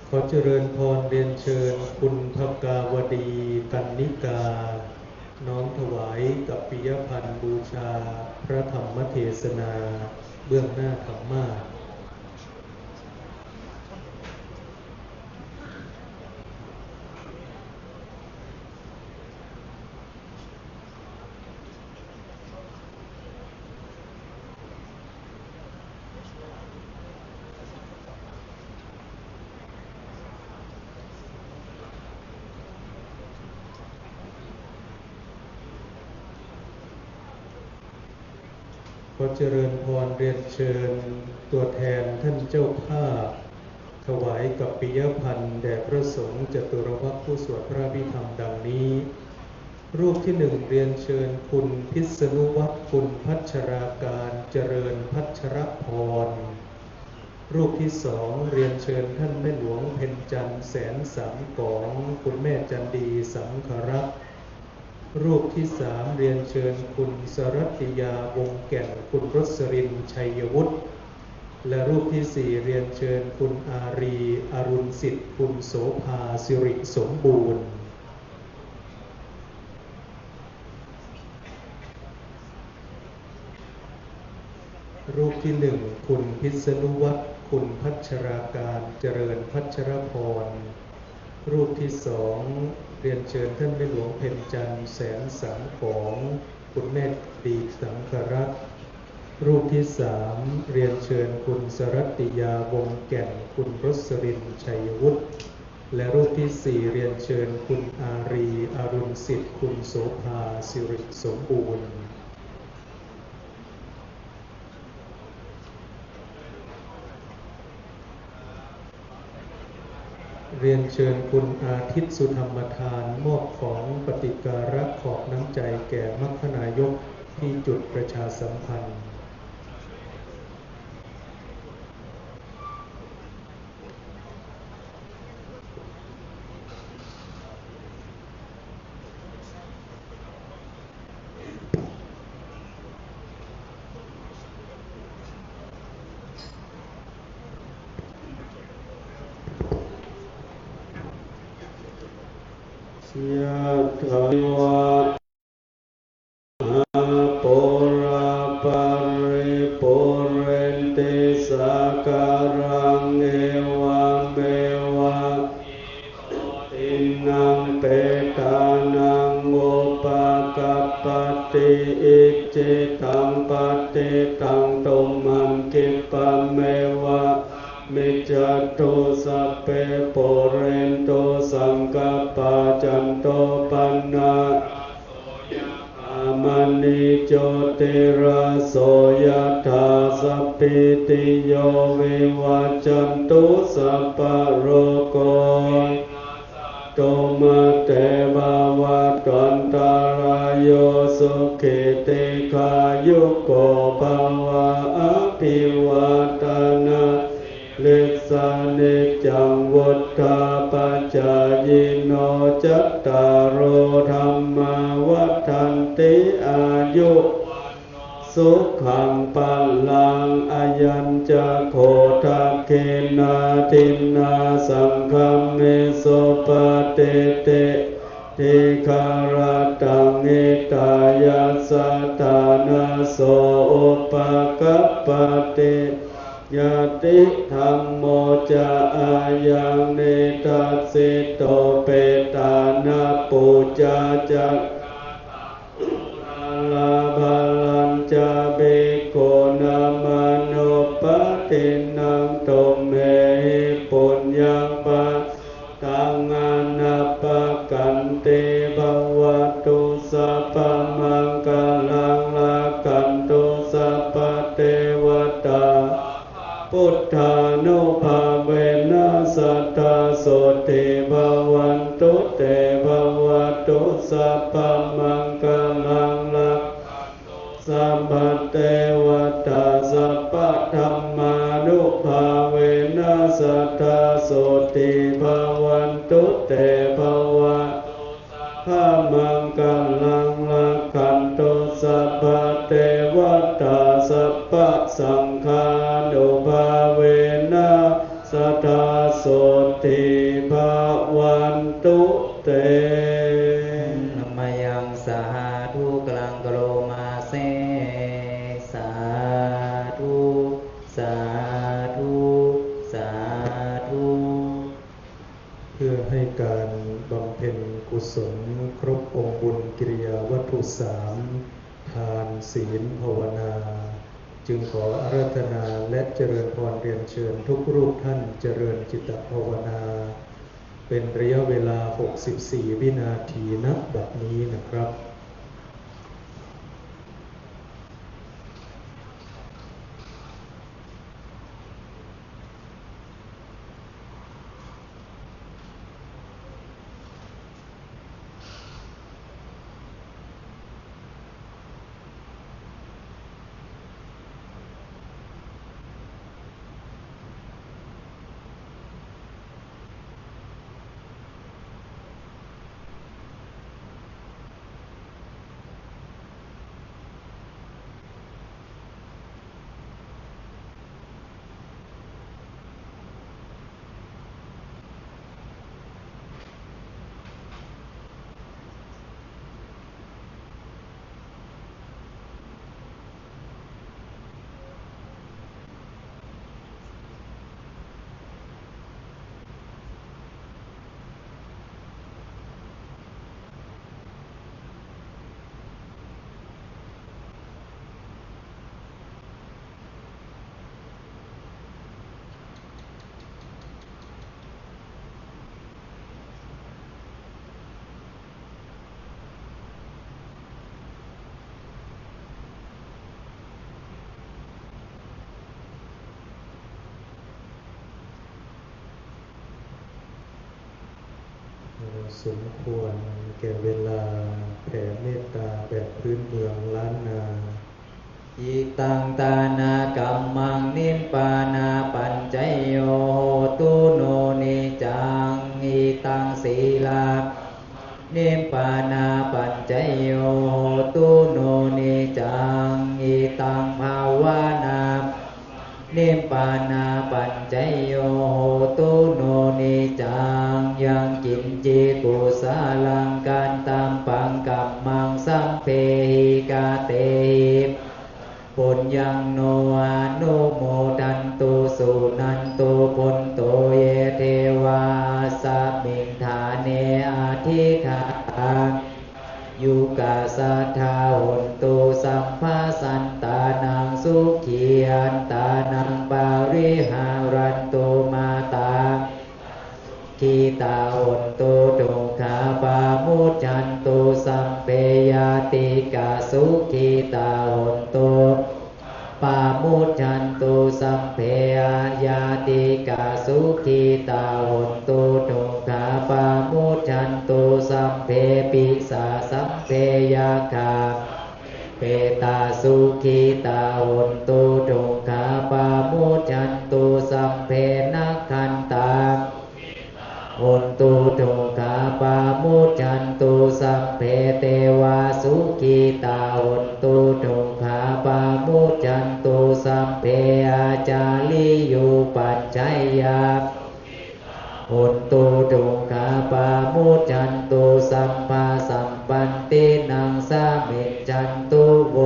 ขอเจริญพรเรียนเชิญคุณภกาวดีกันนิกาน้อมถวายกัปปิยพันธ์บูชาพระธรรมเทศนาเบื้องหน้าธรรมาสน์ขอเจริญพรเรียนเชิญตัวแทนท่านเจ้าภาพถวายกัปปิยพันธ์แด่พระสงฆ์จตุรวรรธผู้สวดพระอภิธรรมดังนี้รูปที่หนึ่งเรียนเชิญคุณพิษณุวัฒน์คุณพัชราการเจริญพัชรพรรูปที่สองเรียนเชิญท่านแม่หลวงเพ็ญจันทร์แสนสามกองคุณแม่จันดีสังขรักษ์รูปที่สามเรียนเชิญคุณสรัตติยาวงแก่นคุณรสรินทร์ชัยวุฒิและรูปที่สี่เรียนเชิญคุณอารีอรุณสิทธิ์คุณโสภาสิริสมบูรณ์รูปที่หนึ่งคุณพิษณุวัฒน์คุณพัชราการเจริญพัชรพร รูปที่สองเรียนเชิญท่านแม่หลวงเพ็ญจันทร์แสนสังของคุณแม่ดีสังครักษ์รูปที่สามเรียนเชิญคุณสรัตติยาวงแก่นคุณรสรินทร์ชัยวุฒิและรูปที่สี่เรียนเชิญคุณอารีอรุณสิทธิ์คุณโสภาสิริสมบูรณ์เรียนเชิญคุณอาทิตย์สุธรรมทานมอบของปฏิการะขอบน้ำใจแก่มัคคณายกที่จุดประชาสัมพันธ์ยะถาวะปุราปาริปุเรนติสาการังเอวะเมวะอินังเปตานังโมปะกัปปติอิจิตังปฏิตังตุมหังคิปะเมวะมิจจตุสัพเพปุเรนตุสังกปาจันโตปนะมณีโจติราโสยถาสัพพิติโยวิวัจจันตุสัพพะโรโคโตมาเตภวัตวันตารายโยสุขิติขายุโกภวะอภิวาทนาลิสานิจังวุฒาปัจจายโนจัตตารโอธรรมาวัฏันติอายุสุขังปัลลังอายัญจะโคทักเขนาทินนาสังฆเมโสปะเตเตทิคารตังเอตายัสสะทานาโสอุปกัปปติยะติธัมโมจะอายังเนตัสสิโตเปตานาปุจจาจักลาภลัญจะเบโกนามาโนปะตินังโตเมปุญญังปะตังอานาปะกันเตภวตุสัพพมังคลังลากันตุสัพพเทวตาพุทธานุภาเวนะสัทธาโสติภวันตุเตภวตุสัพพมังคลังลาสัพพเทวตาสัพพธัมมานุภาเวนะสัทธาโสติภวันตุเตภวตุพระมังคลังละขันตุสัพพเทวตาสัพพสังฆานุภาเวนะสัทธาโสติภวันตุเตนะมายังสาธุกลังกโลมาเสสาธุสาธุสาธุ เพื่อให้การบำเพ็ญกุศลครบองค์บุญกิริยาวัตถุสามทานศีลภาวนา จึงขออาราธนาและเจริญพรเรียนเชิญทุกรูปท่านเจริญจิตภาวนา เป็นระยะเวลา 64 วินาทีณ บัดนี้นะครับ สมควรแก่เวลาแผ่เมตตาแบบพื้นเมืองล้านนา อิตังตานากัมมังนิพพานาปัญจโยโหตุโนนิจังอิตังศีลานิพพานาปัญจโยโหตุโนนิจังอิตังภาวนานิพพานาปัญจโยโหตุโนนิจังยังกินจิกุสาลังกันตัมปังกัมมังสัมเพหิกาเตหิปุญญังโนอนุโมทันตุสุนันตุปุนโตเยเทวาสัพมิงฐาเนอาทิคายุกาสัทธาหนตุสัมภาสันตานังสุขีอันตานังปาริหารันตุมาตาคีตาหนตุทุกขาปามุจจันตุสัมเปยติกาสุขีตาหนตุปามุจจันตุสัมเพยติกาสุขีตาหนตุทุกขาปามุจจันตุสัมเพปิสาสัมเพยคาเปตาสุขีตาหนตุทุกขาปามุจจันตุสัมเพนักขันตาหนตุทุกขาปามุจจันตุสัพเพเทวาสุขีตาหนตุทุกขาปามุจจันตุสัพเพอาจาริยุปัจจัยยาหนตุทุกขาปามุจจันตุสัมภาสัมปันตินังสามิจจันตุโว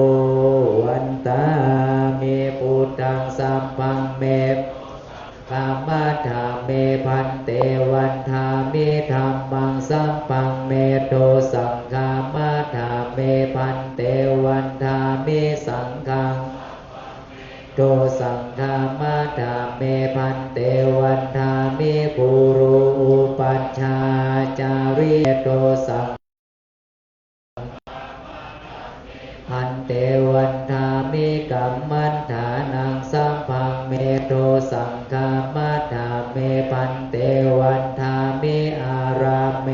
วันตาเมพุทธังสัมพังเมธรรมะธรรมเมพันเตวันธามิธรรมังสัมปังเมโตสังฆามะธรรมเมพันเตวันธามิสังฆังโตสังฆามะธรรมเมพันเตวันธามิปุรุอุปัชฌาจาริโตสังพันเตวันธามิกัมมันฐานังสัมพังเมโตสังฆามัฏฐาเมพันเตวันธามิอารามเม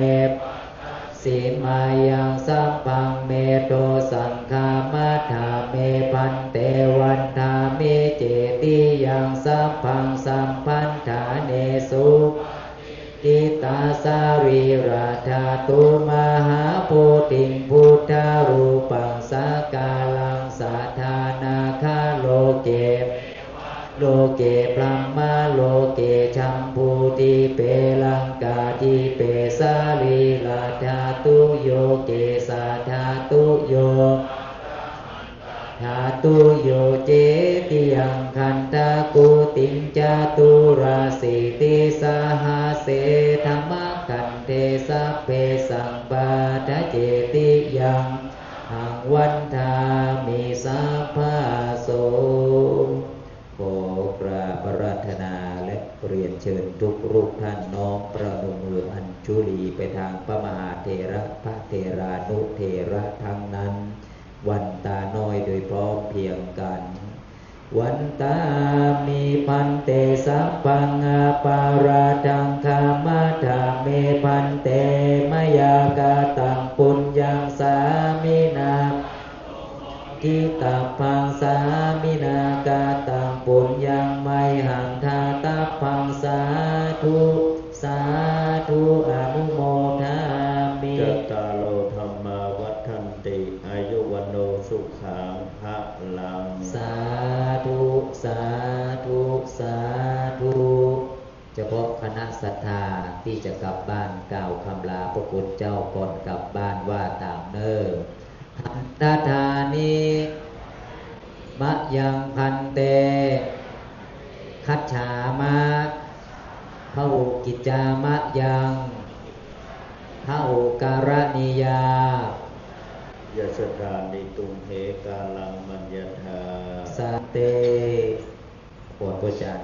สีมายังสัมพังเมโตสังฆามัฏฐาเมพันเตวันธามิเจติยังสัมพังสัมพันธาเนสุกิตาสารีราธาตุมหาโพธิพุทธารูปังสักกาลังสัทธานาคาโลเกโลเกพรัมมาโลเกชัมพูติเปลังกาทิเปสาลีราธาตุโยเกสัทธาตุโยธาตุโยเจติยังคันตะกุติงจาตุราสิติสหเสธรรมกันเทสัพเพสังปาทะเจติยังหังวันธามิสัพพะโสขอกราบอาราธนาและเรียนเชิญทุกรูปท่านน้อมประนมมืออัญชุลีไปทางพระมหาเถระพระเถรานุเถระทั้งนั้นวันตาน้อยโดยพร้อมเพรียงกันวันตามีพันเตสัพพังอาปาราทังคามาธาเมพันเตมยากาตังปุญญังสามินาทิตาพังสามินากาตังปุญญังไมหังทาตาพังสาธุสาธุอนุโมทามิจัตตาโลธรรมาวัฏันติอายุวันโนสุขังภะลังสาธุสาธุสาธุเฉพาะคณะศรัทธาที่จะกลับบ้านกล่าวคำลาพระคุณเจ้าก่อนกลับบ้านว่าตามเนอหันตถานิมะยังพันเตคัจฉามะพระอุกิจจามะยังพระอุการณิยายสถานิตุงเหกาลังมัญญธาสเตปวดประจาน